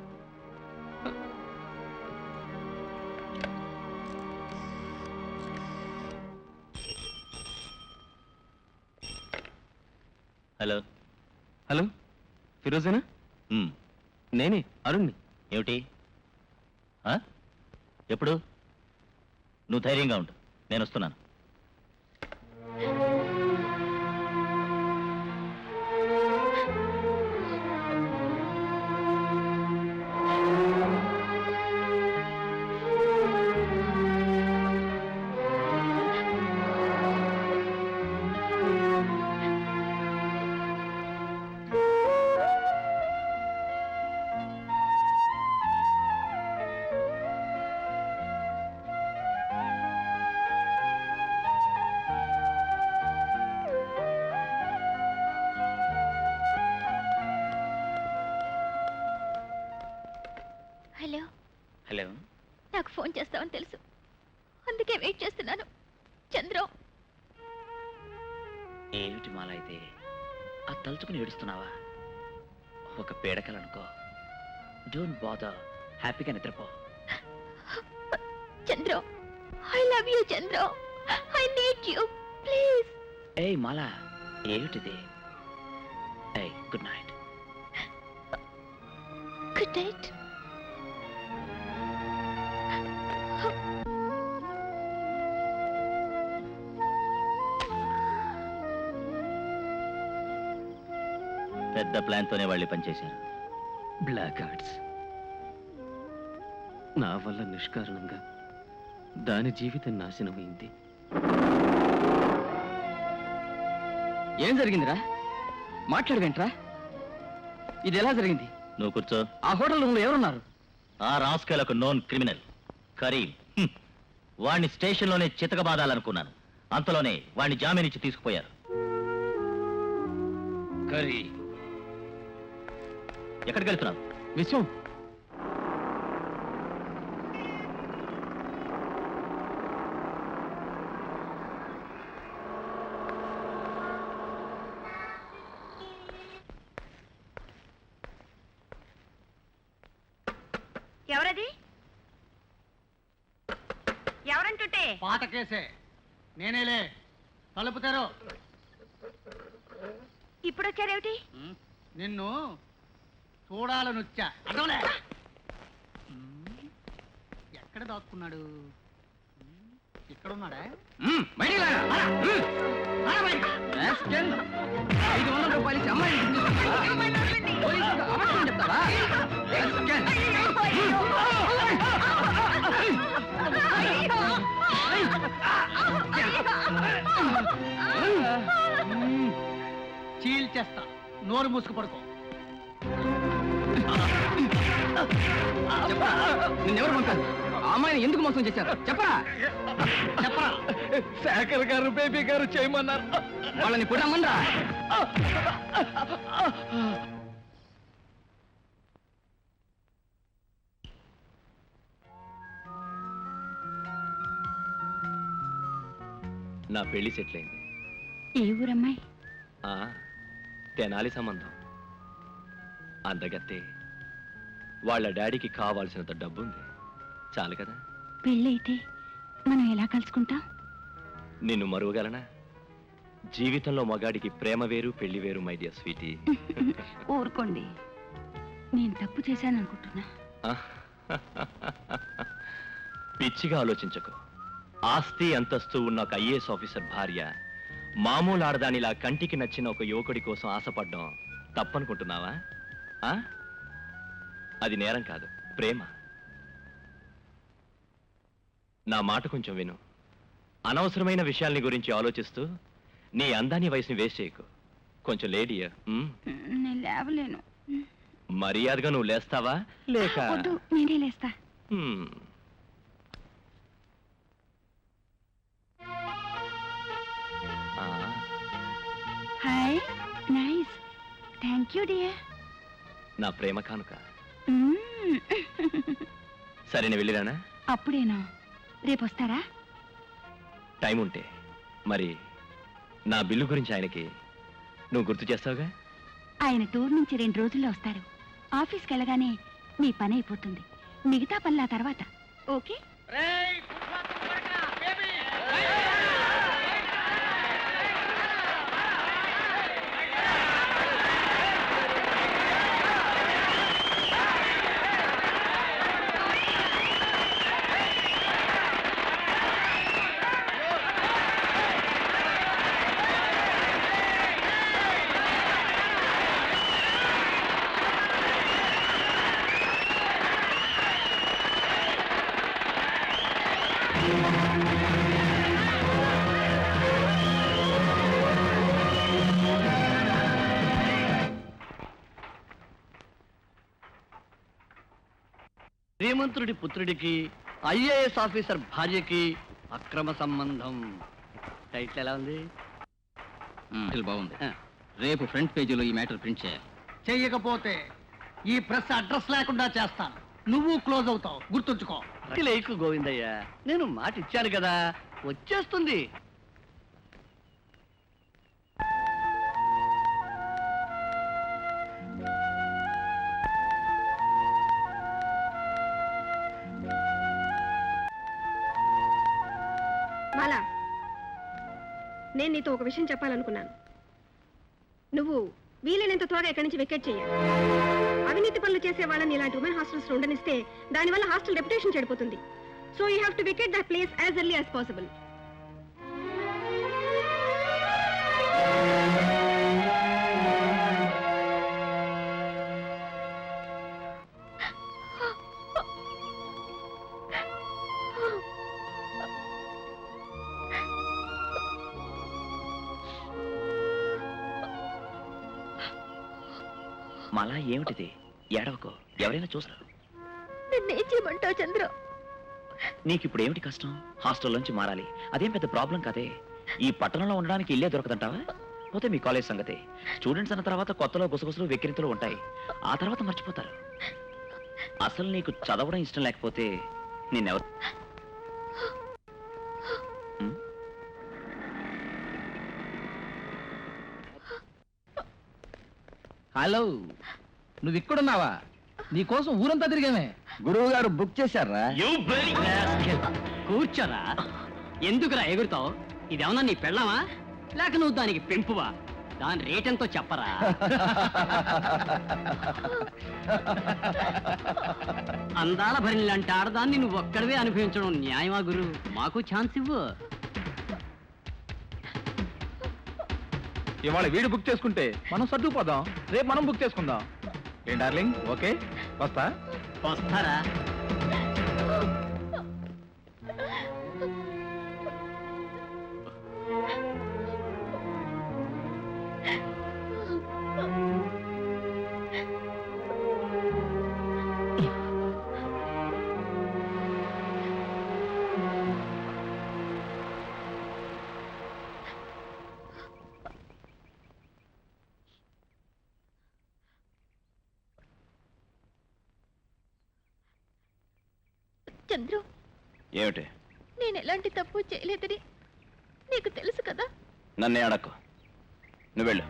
హలో.
హలో, ఫిరోజేనా? నేనే, అరుణ్ని.
ఏమిటి? ఎప్పుడు? నువ్వు ధైర్యంగా ఉండు, నేను వస్తున్నాను.
హలో.
హలో.
నాకు ఫోన్ చేస్తావని తెలుసు, అందుకే వెయిట్ చేస్తున్నాను. చంద్రం.
ఏమిటి మాల అయితే అది తలుచుకుని ఏడుస్తున్నావా? ఒక పీడకలనుకో. డోంట్ బాదర్, హ్యాపీగా నిద్రపో.
Chandram, I love you Chandram. I need you please.
ఏయ్ మాలా, ఏమిటిది? ఏయ్, గుడ్ నైట్.
Good night.
పెద్ద ప్లాన్ తోనే వాళ్ళు పనిచేశారు.
Black arts. నా వల్ల నిష్కారణంగా దాని జీవితం నాశనమైంది.
ఏం జరిగిందిరా? మాట్లాడవేంట్రా? ఇది ఎలా జరిగింది?
నువ్వు కూర్చో.
ఆ హోటల్ రూమ్ లో ఎవరున్నారు?
ఆ రాస్కల్ ఒక నోన్ క్రిమినల్ కరీం. వాణ్ణి స్టేషన్లోనే చితకబాదాలనుకున్నాను. అంతలోనే వాణ్ణి జామీన్ ఇచ్చి తీసుకుపోయారు.
కరీం
ఎక్కడికి వెళ్తున్నావు? విశ్వం,
ఎవరది? ఎవరంటుంటే?
పాత కేసే, నేనేలే. తలుపు తెరో.
ఇప్పుడు వచ్చారేమిటి?
నిన్ను చూడాలనొచ్చా. అడవలే. ఎక్కడ దాక్కున్నాడు? ఇక్కడున్నాడా?
బయటికి రా. 500 రూపాయలు ఇచ్చి అమ్మాయిని పోలీసులకు అబద్ధం చెప్తావా?
చీల్చేస్తా. నోరు మూసుకు పడుకో.
నిన్నెవరు పంపారు? ఆ అమ్మాయిని ఎందుకు మోసం చేశారు? చెప్పరా?
చెప్పరా?
శేఖర్ గారు, బేబీ గారు చేయమన్నారు. వాళ్ళని పుట్టమనరా? నా పెళ్లి సెటిల్ అయింది.
ఏ ఊరమ్మాయి?
తెనాలి సంబంధం. అందగత్తే. వాళ్ళ డాడీకి కావాల్సినంత డబ్బు ఉంది. చాలు కదా.
పెళ్ళైతే మనం ఎలా కలుసుకుంటాం?
నిన్ను మరువగలనా? జీవితంలో మగాడికి ప్రేమ వేరు, పెళ్లి వేరు, మై డియర్ స్వీటీ.
ఊరుకోండి, నేను తప్పు చేశాను అనుకుంటున్నా.
పిచ్చిగా ఆలోచించకు. ఆస్తి అంతస్తు ఉన్న ఒక ఐఏఎస్ ఆఫీసర్ భార్య మామూలు ఆడదానిలా కంటికి నచ్చిన ఒక యువకుడి కోసం ఆశపడ్డం తప్పనుకుంటున్నావా? అది నేరం కాదు, ప్రేమ. నా మాట కొంచెం విను. అనవసరమైన విషయాల్ని గురించి ఆలోచిస్తూ నీ అందాన్ని వయసుని వేస్ట్ చేయకు. కొంచెం లేడియా.
నేను లేవలేను.
మర్యాదగా నువ్వు లేస్తావా లేక?
నేనే లేస్తా. Hi, nice. Thank you dear.
నా ప్రేమ కానుక. సరే నేను వెళ్ళిరానా?
అప్పుడేనా? రేపు వస్తారా?
టైం ఉంటే. మరి నా బిల్లు గురించి ఆయనకి నువ్వు గుర్తు చేస్తావుగా?
ఆయన టూర్ నుంచి 2 రోజుల్లో వస్తారు. ఆఫీస్కి వెళ్ళగానే మీ పని అయిపోతుంది. మిగతా పనుల తర్వాత. ఓకే?
శ్రీమంతుడి పుత్రుడికి ఐఏఎస్ ఆఫీసర్ భార్యకి అక్రమ సంబంధం. టైటిల్ ఎలా ఉంది?
బాగుంది. రేపు ఫ్రంట్ పేజీలో ఈ మ్యాటర్ ప్రింట్ చేయాలి.
చెయ్యకపోతే ఈ ప్రెస్ అడ్రస్ లేకుండా చేస్తాను. నువ్వు క్లోజ్ అవుతావు, గుర్తుంచుకో.
లేకు గోవిందయ్య, నేను మాట ఇచ్చాను కదా, వచ్చేస్తుంది.
మాలా, నేను నీతో ఒక విషయం చెప్పాలనుకున్నాను. నువ్వు వీలైనంత త్వరగా ఇక్కడి నుంచి వెకేట్ చేయాలి. అవినీతి పనులు చేసే వాళ్ళని ఇలాంటి ఉమెన్ హాస్టల్స్ లో ఉండనిస్తే దానివల్ల హాస్టల్ రెప్యుటేషన్ చెడిపోతుంది. So you have to vacate that place as early as possible.
మళ్ళా ఏమిటిది? ఏడవకో, ఎవరైనా చూస్తారు.
నన్నేం చేయమంటావు చంద్ర?
నీకు ఇప్పుడు ఏమిటి కష్టం? హాస్టల్ నుంచి మారాలి, అదేం పెద్ద ప్రాబ్లం కదే. ఈ పట్టణంలో ఉండడానికి ఇల్లే దొరకదంటావా? లేకపోతే మీ కాలేజ్ సంగతి. స్టూడెంట్స్ అన్న తర్వాత కొత్తలో గుసగుసలు వెక్కిరింతలు ఉంటాయి, ఆ తర్వాత మర్చిపోతారు. అసలు నీకు చదవడం ఇష్టం లేకపోతే నిన్నెవరు...
హలో, నువ్వు ఇక్కడున్నావా? నీకోసం ఊరంతా తిరిగామే. గురువు గారు బుక్ చేశారా?
కూర్చోరా. ఎందుకురా ఎగురుతావు? ఇదేమన్నా నీ పెళ్ళామా లేక నువ్వు దానికి పెంపువా? దాని రేట్ ఎంతో చెప్పరా. అందాల భరిలాంటి ఆడదాన్ని నువ్వు ఒక్కడవే అనుభవించడం న్యాయమా గురు? మాకు ఛాన్స్ ఇవ్వు.
ఇవాళ వీడు బుక్ చేసుకుంటే మనం సర్దుకుపోదాం, రేపు మనం బుక్ చేసుకుందాం. ఏం డార్లింగ్, ఓకే? వస్తా.
వస్తారా?
చంద్రు,
ఏమిటి?
నేను ఎలాంటి తప్పు చేయలేదని నీకు తెలుసు కదా.
నన్నే అడక్కు, నువ్వు వెళ్ళు.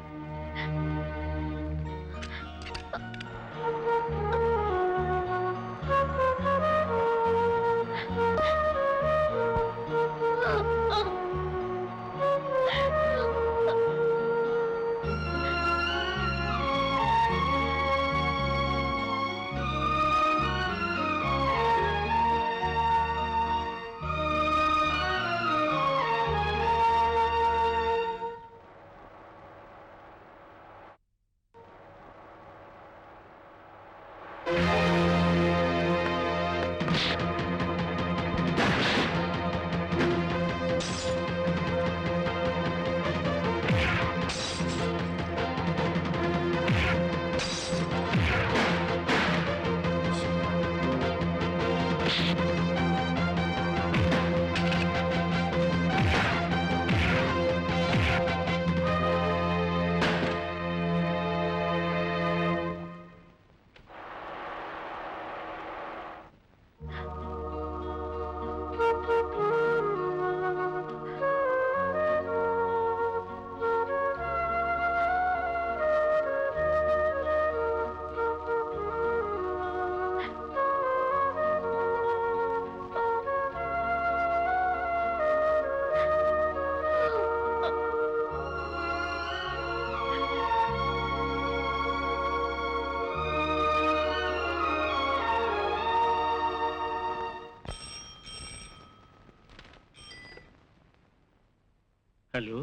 Hello,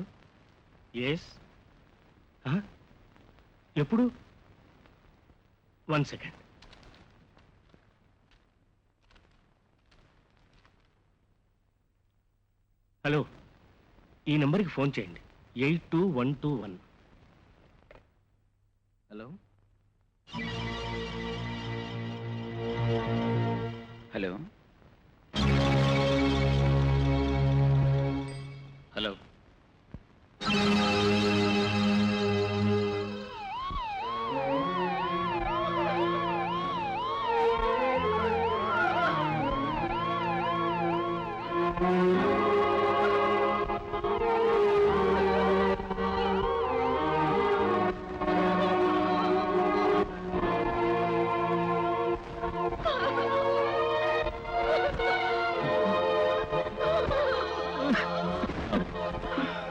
yes. ఎప్పుడు? 1 సెకండ్. హలో, ఈ నెంబర్కి ఫోన్ చేయండి. 82121.
Hello
hello hello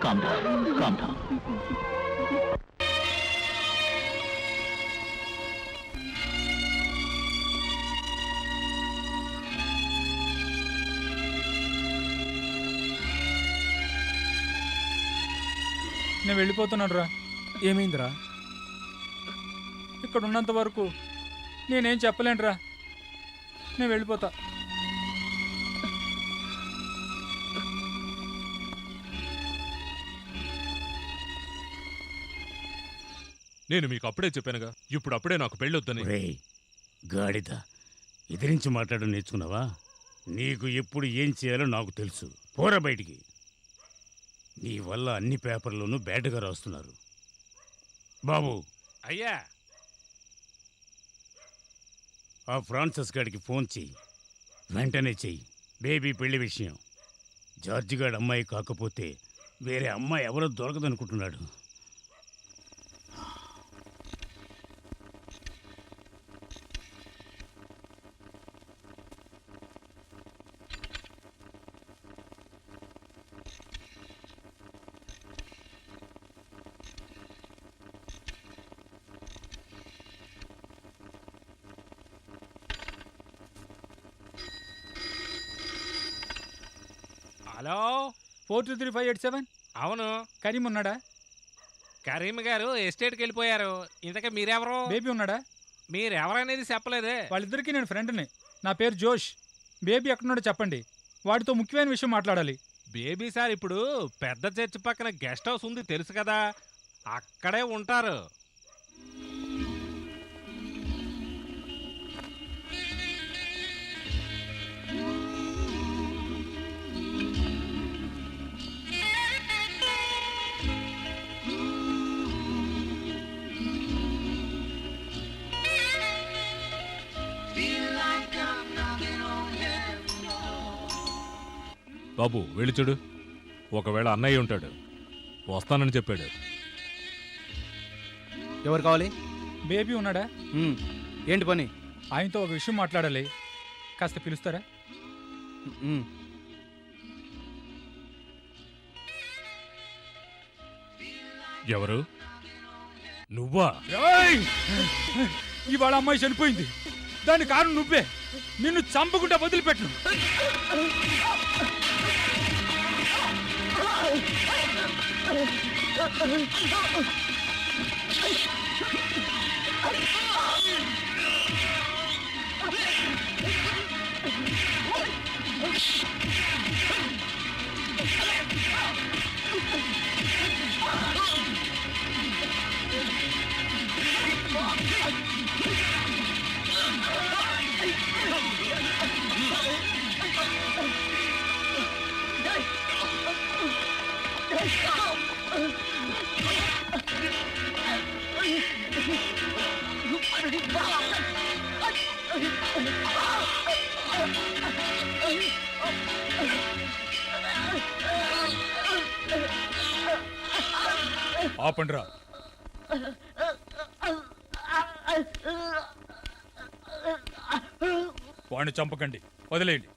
Calm down, calm down.
నేను వెళ్ళిపోతున్నాను రా.
ఏమైందిరా?
ఇక్కడ ఉన్నంత వరకు నేనేం చెప్పలేనురా. నేను వెళ్ళిపోతా.
నేను మీకు అప్పుడే చెప్పానుగా, ఇప్పుడు అప్పుడే నాకు పెళ్ళొద్దని.
గాడిద, ఎదిరించి మాట్లాడడం నేర్చుకున్నావా? నీకు ఎప్పుడు ఏం చేయాలో నాకు తెలుసు. పోరా బయటికి. నీ వల్ల అన్ని పేపర్లోనూ బ్యాడ్గా రాస్తున్నారు. బాబు,
అయ్యా,
ఆ ఫ్రాన్సిస్ గారికి ఫోన్ చెయ్యి, వెంటనే చెయ్యి. బేబీ పెళ్లి విషయం. జార్జి గారి అమ్మాయి కాకపోతే వేరే అమ్మాయి ఎవరో దొరకదనుకుంటున్నాడు.
హలో,
423587.
అవును,
కరీం ఉన్నాడా?
కరీం గారు ఎస్టేట్కి వెళ్ళిపోయారు. ఇంతకే మీరెవరు?
బేబీ ఉన్నాడా?
మీరెవరనేది చెప్పలేదే.
వాళ్ళిద్దరికీ నేను ఫ్రెండ్ని. నా పేరు జోష్. బేబీ ఎక్కడున్నాడో చెప్పండి, వాడితో ముఖ్యమైన విషయం మాట్లాడాలి.
బేబీ సార్ ఇప్పుడు పెద్ద చర్చి పక్కన గెస్ట్ హౌస్ ఉంది, తెలుసు కదా, అక్కడే ఉంటారు. బాబు వెళ్ళి చూడు, ఒకవేళ అన్నయ్య ఉంటాడు, వస్తానని చెప్పాడు.
ఎవరు కావాలి?
బేబీ ఉన్నాడా?
ఏంటి పని?
ఆయనతో ఒక విషయం మాట్లాడాలి, కాస్త పిలుస్తారా?
ఎవరు? నువ్వా?
ఇవాళ అమ్మాయి చనిపోయింది, దాని కారణం నువ్వే. నిన్ను చంపకుండా వదిలిపెట్టు. ఆపండ్రా. వాడిని చంపకండి, వదిలేయండి.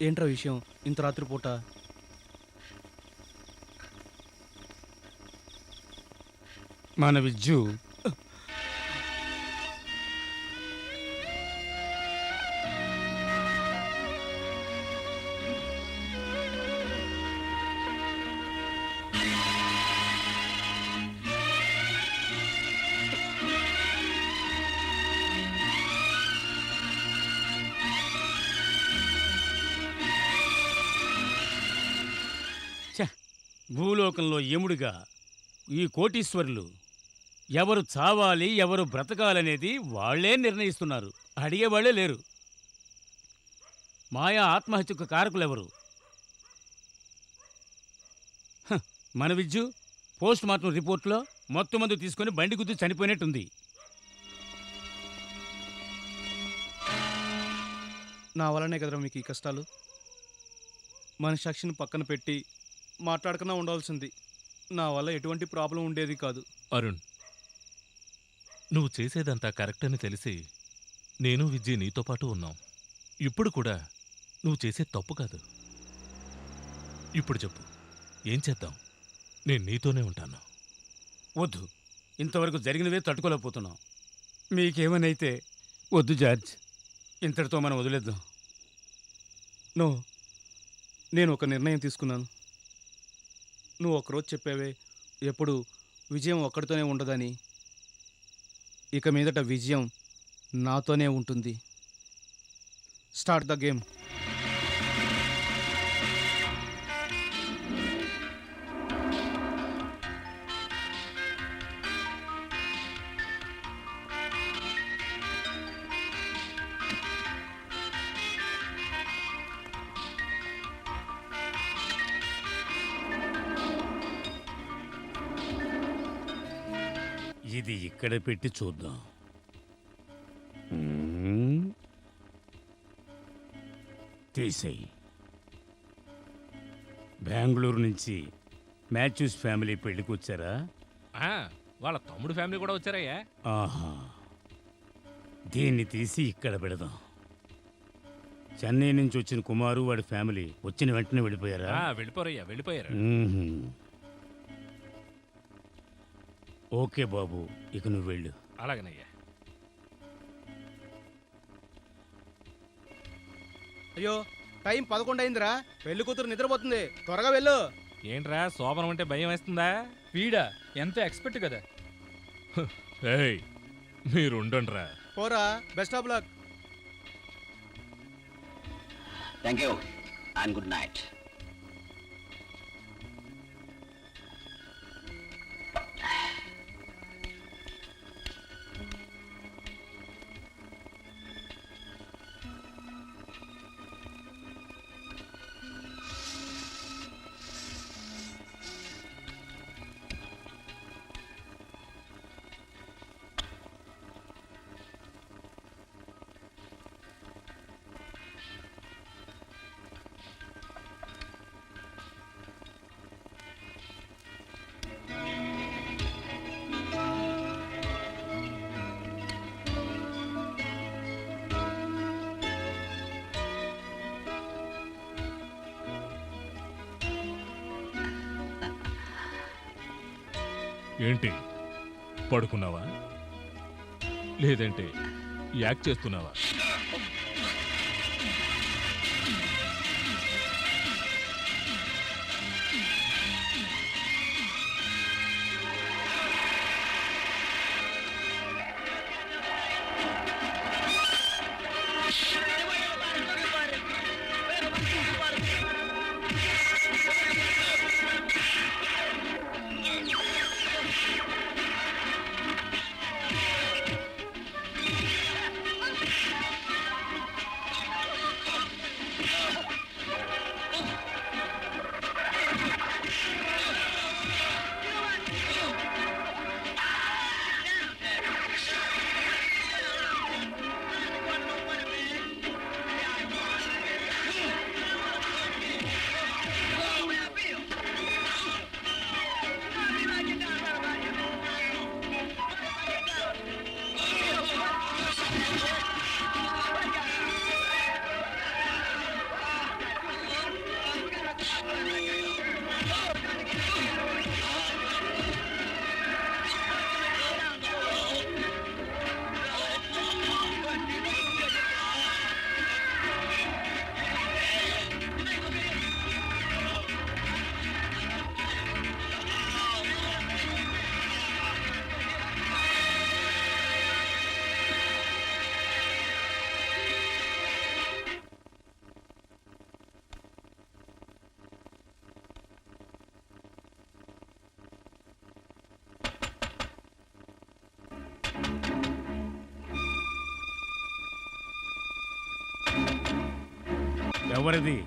ఏంట్రా విషయం ఇంత రాత్రిపూట?
మన విజ్జు భూలోకంలో యముడిగా ఈ కోటీశ్వరులు ఎవరు చావాలి ఎవరు బ్రతకాలనేది వాళ్లే నిర్ణయిస్తున్నారు, అడిగేవాళ్లే లేరు. మాయా ఆత్మహత్యకు కారకులెవరు? మన విజ్జు పోస్ట్ మార్టం రిపోర్ట్లో మొత్తం మందు తీసుకొని బండి గుద్దు చనిపోయినట్టుంది.
నా వల్లనే కదరా మీకు ఈ కష్టాలు. మన సాక్షిని పక్కన పెట్టి మాట్లాడకన్నా ఉండాల్సింది. నా వల్ల ఎటువంటి ప్రాబ్లం ఉండేది కాదు.
అరుణ్, నువ్వు చేసేదంతా కరెక్ట్ అని తెలిసి నేను విజయ్ నీతో పాటు ఉన్నాం. ఇప్పుడు కూడా నువ్వు చేసే తప్పు కాదు. ఇప్పుడు చెప్పు, ఏం చేద్దాం? నేను నీతోనే ఉంటాను.
వద్దు, ఇంతవరకు జరిగినవే తట్టుకోలేకపోతున్నాం. మీకేమనైతే వద్దు జార్జ్, ఇంతటితో మనం వదిలేద్దాం.
నో, నేను ఒక నిర్ణయం తీసుకున్నాను. నువ్వు ఒకరోజు చెప్పావే ఎప్పుడు విజయం ఒక్కడితోనే ఉండదని. ఇక మీదట విజయం నాతోనే ఉంటుంది. Start the game.
ఇది ఇక్కడ పెట్టి చూద్దాం. తీసేయి. బెంగళూరు నుంచి మ్యాథ్యూస్ ఫ్యామిలీ పెళ్లికి వచ్చారా?
వాళ్ళ తమ్ముడు ఫ్యామిలీ కూడా వచ్చారయ్యా.
ఆహా, దీన్ని తీసి ఇక్కడ పెడదాం. చెన్నై నుంచి వచ్చిన కుమారు వాడి ఫ్యామిలీ వచ్చిన వెంటనే వెళ్ళిపోయారా?
వెళ్ళిపోయారు.
ఓకే బాబు, ఇక నువ్వు వెళ్ళు.
అలాగనయ్యా.
అయ్యో, టైం 11 అయిందిరా. పెళ్లి కూతురు నిద్రపోతుంది, త్వరగా వెళ్ళు.
ఏంట్రా శోభనం అంటే భయం వేస్తుందా?
వీడా ఎంత ఎక్స్పెక్ట్ కదా.
మీరు ఉండండిరా.
పోరా, best of luck.
Thank you and good night.
ఏంటి, పడుకున్నావా లేదంటే యాక్ట్ చేస్తున్నావా?
ఎవరిది?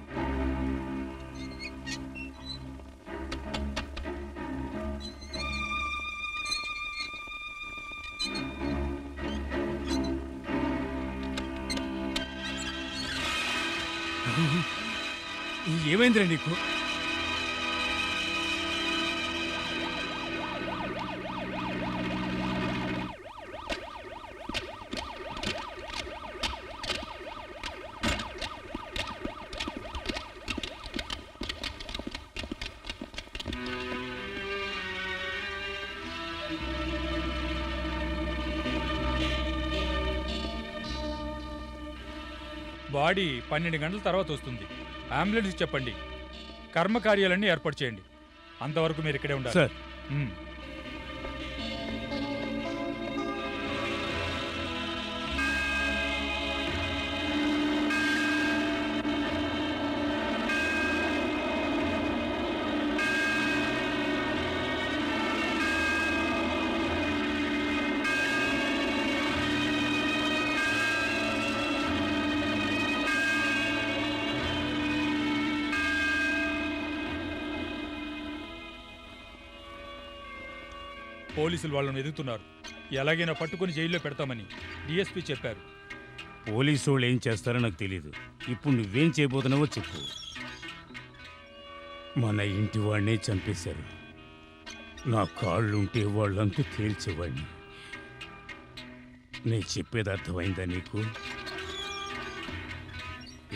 ఏమైందిరా నీకు?
బాడీ 12 గంటల తర్వాత వస్తుంది. అంబులెన్స్ చెప్పండి, కర్మకార్యాలన్నీ ఏర్పాటు చేయండి. అంతవరకు మీరు ఇక్కడే ఉండాలి
సార్.
పోలీసులు వాళ్ళని ఎదుగుతున్నారు. ఎలాగైనా పట్టుకుని జైల్లో పెడతామని డిఎస్పీ చెప్పారు.
పోలీసు వాళ్ళు ఏం చేస్తారో నాకు తెలీదు. ఇప్పుడు నువ్వేం చేయబోతున్నావో చెప్పు. మన ఇంటి వాడినే చంపేశారు. నా కాళ్ళుంటే వాళ్ళంతా తేల్చేవాడిని. నేను చెప్పేది అర్థమైందా నీకు?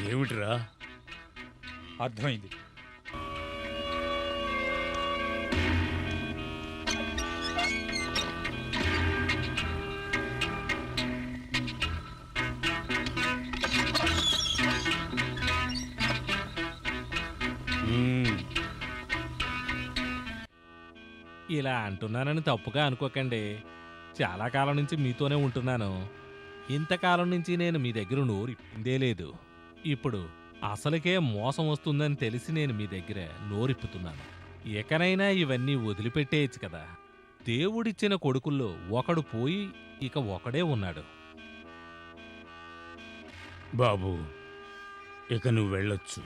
ఏమిటిరా?
అర్థమైంది.
ఇలా అంటున్నానని తప్పుగా అనుకోకండి. చాలా కాలం నుంచి మీతోనే ఉంటున్నాను. ఇంతకాలం నుంచి నేను మీ దగ్గర నోరు ఇప్పిందే లేదు. ఇప్పుడు అసలుకే మోసం వస్తుందని తెలిసి నేను మీ దగ్గర నోరిప్పుతున్నాను. ఎకనైనా ఇవన్నీ వదిలిపెట్టేయచ్చు కదా. దేవుడిచ్చిన కొడుకుల్లో ఒకడు పోయి ఇక ఒకడే ఉన్నాడు.
బాబు, ఇక నువ్వు వెళ్ళొచ్చు.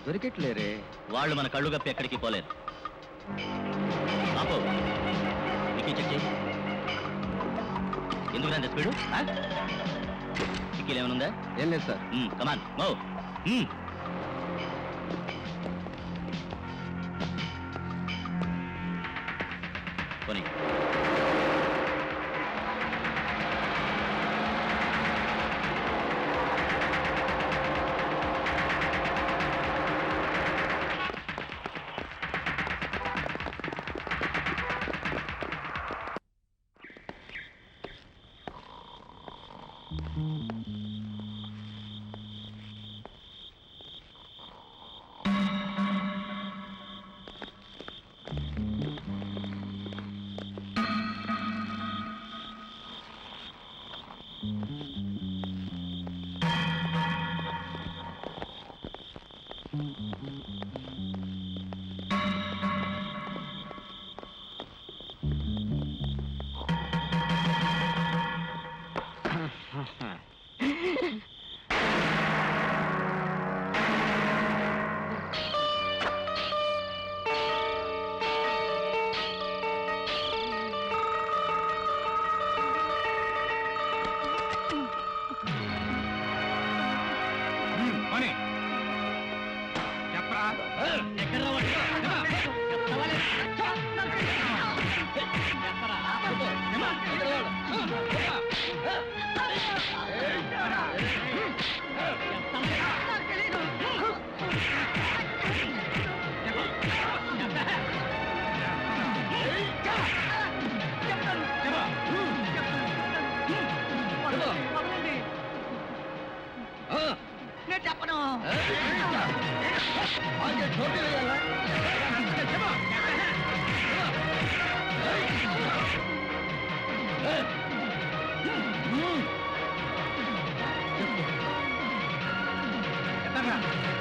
దొరికెట్లేరే.
వాళ్ళు మన కళ్ళు కప్పి ఎక్కడికి పోలేరు. బాబు, డిక్కీ చెక్ చేయి. ఎందుకు అంత స్పీడు? డిక్కీలు ఏమైనా ఉందా?
ఏం లేదు సార్.
కమాన్ మో. పోనీ.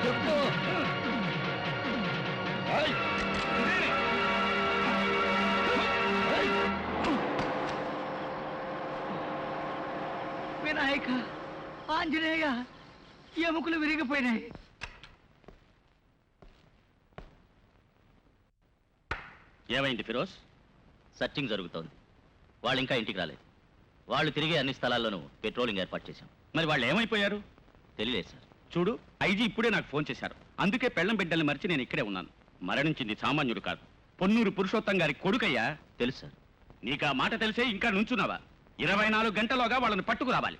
చెప్పు.
వినాయక, ఆంజనేయ, ఎముకలు విరిగిపోయినాయి.
ఏమైంది ఫిరోజ్? సర్చింగ్ జరుగుతోంది. వాళ్ళు ఇంకా ఇంటికి రాలేదు. వాళ్ళు తిరిగే అన్ని స్థలాల్లోనూ పెట్రోలింగ్ ఏర్పాటు చేశాం.
మరి వాళ్ళు ఏమైపోయారు?
తెలియలేదు సార్.
చూడు, ఐజీ ఇప్పుడే నాకు ఫోన్ చేశారు. అందుకే పెళ్ళం బిడ్డల్ని మరిచి నేను ఇక్కడే ఉన్నాను. మరణించింది సామాన్యుడు కాదు, పొన్నూరు పురుషోత్తం గారి కొడుకయ్యా.
తెలుసు సార్.
నీకు ఆ మాట తెలిసే ఇంకా నుంచున్నావా? 24 గంటలోగా వాళ్ళని పట్టుకు రావాలి.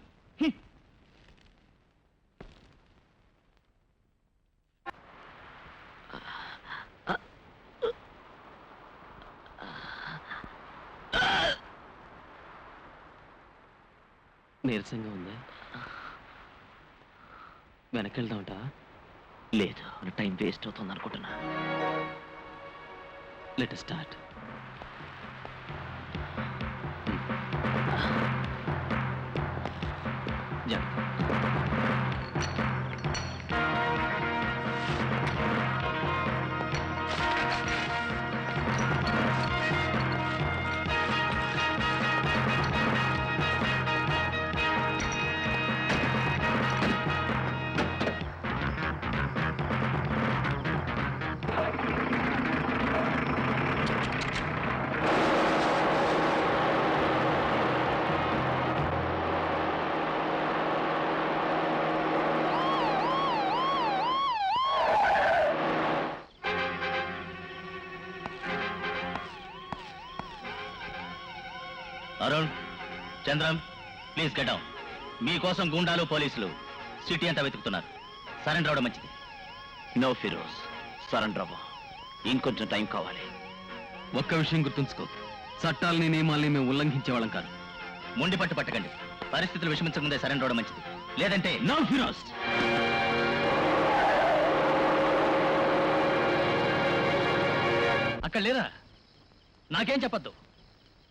నీరసంగా ఉందా? వెనకెళ్దామంటా?
లేదు, టైం వేస్ట్ అవుతుంది అనుకుంటున్నా.
Let start.
Arun, Chandram, please get down. మీకోసం గుండాలు పోలీసులు సిటీ అంతా వెతుకుతున్నారు. సరెండర్ అవడం మంచిది.
నో ఫిరోజ్, సరెండర్ అవ్వ. ఇంకొంచెం టైం కావాలి.
ఒక్క విషయం గుర్తుంచుకో, చట్టాలని నియమాల్ని మేము ఉల్లంఘించే వాళ్ళం కాదు.
మొండి పట్టు పట్టకండి. పరిస్థితులు విషమించకముందే సరెండర్ అవడం మంచిది. లేదంటే
నో ఫిరోజ్.
అక్కడ లేరా? నాకేం చెప్పొద్దు.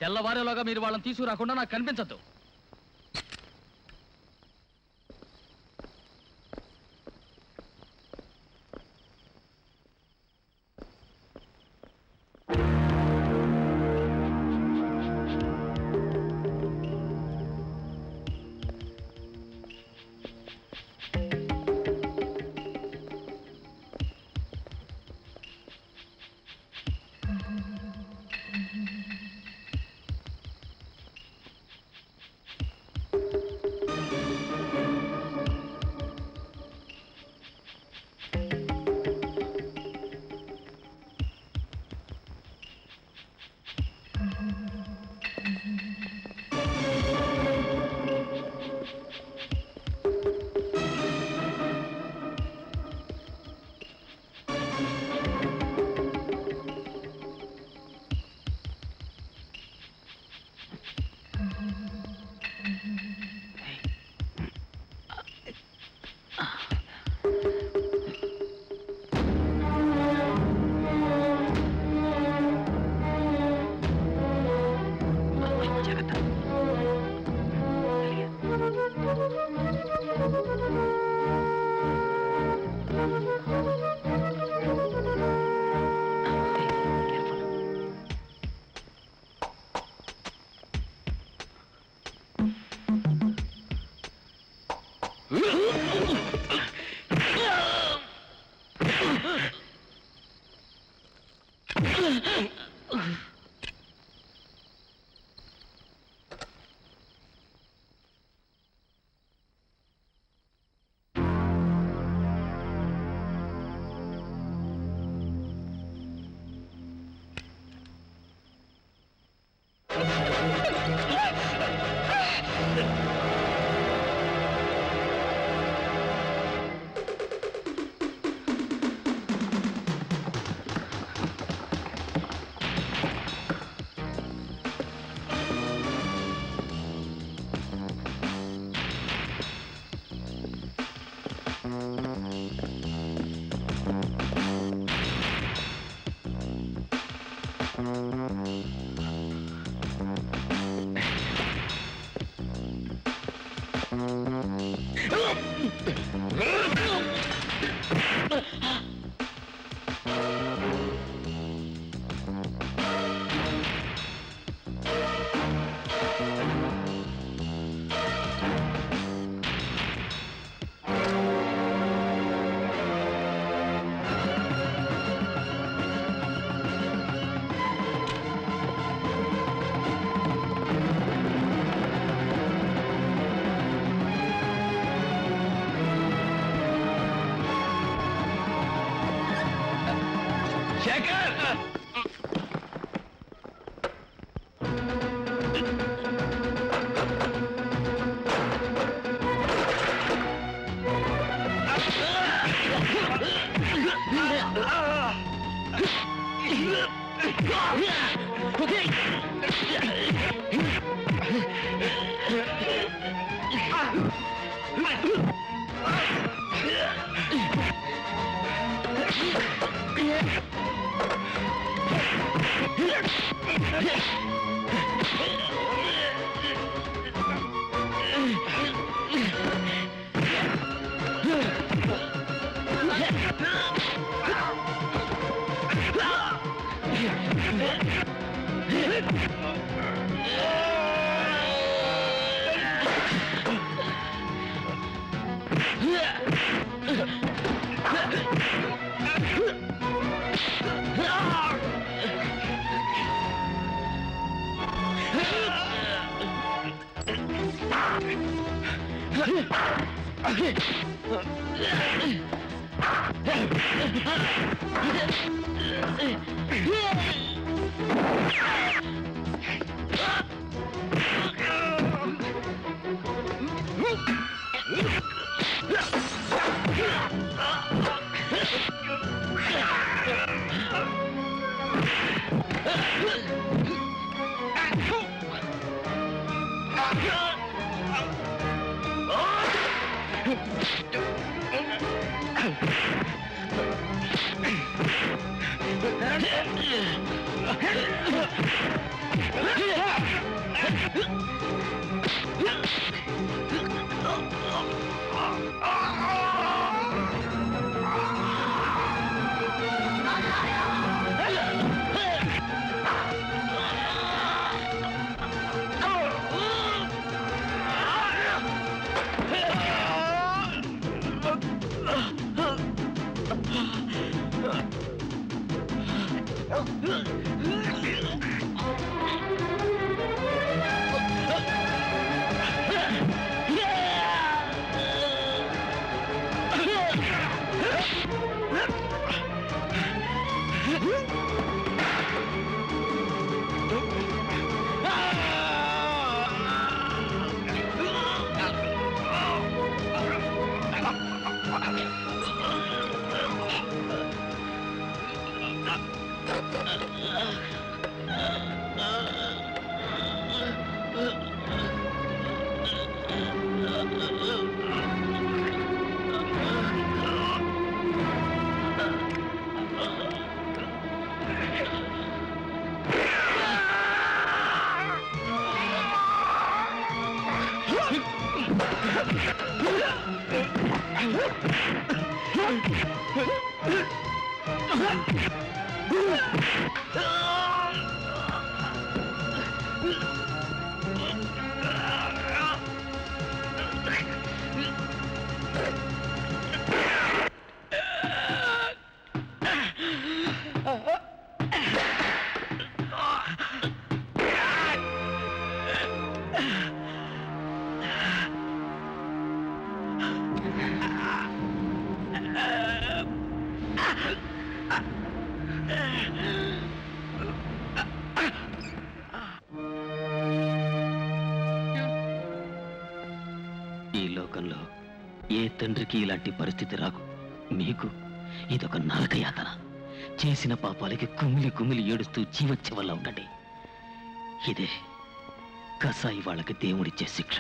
తెల్లవారేలోగా మీరు వాళ్ళని తీసుకురాకుండా నాకు కనిపించద్దు.
ఈ లోకంలో ఏ తండ్రికి ఇలాంటి పరిస్థితి రాకు. మీకు ఇదొక నరకయాతన. చేసిన పాపాలకి కుమిలి కుమిలి ఏడుస్తూ జీవచ్చవల్ల ఉండండి. ఇదే కసాయి వాళ్ళకి దేవుడిచ్చే శిక్ష.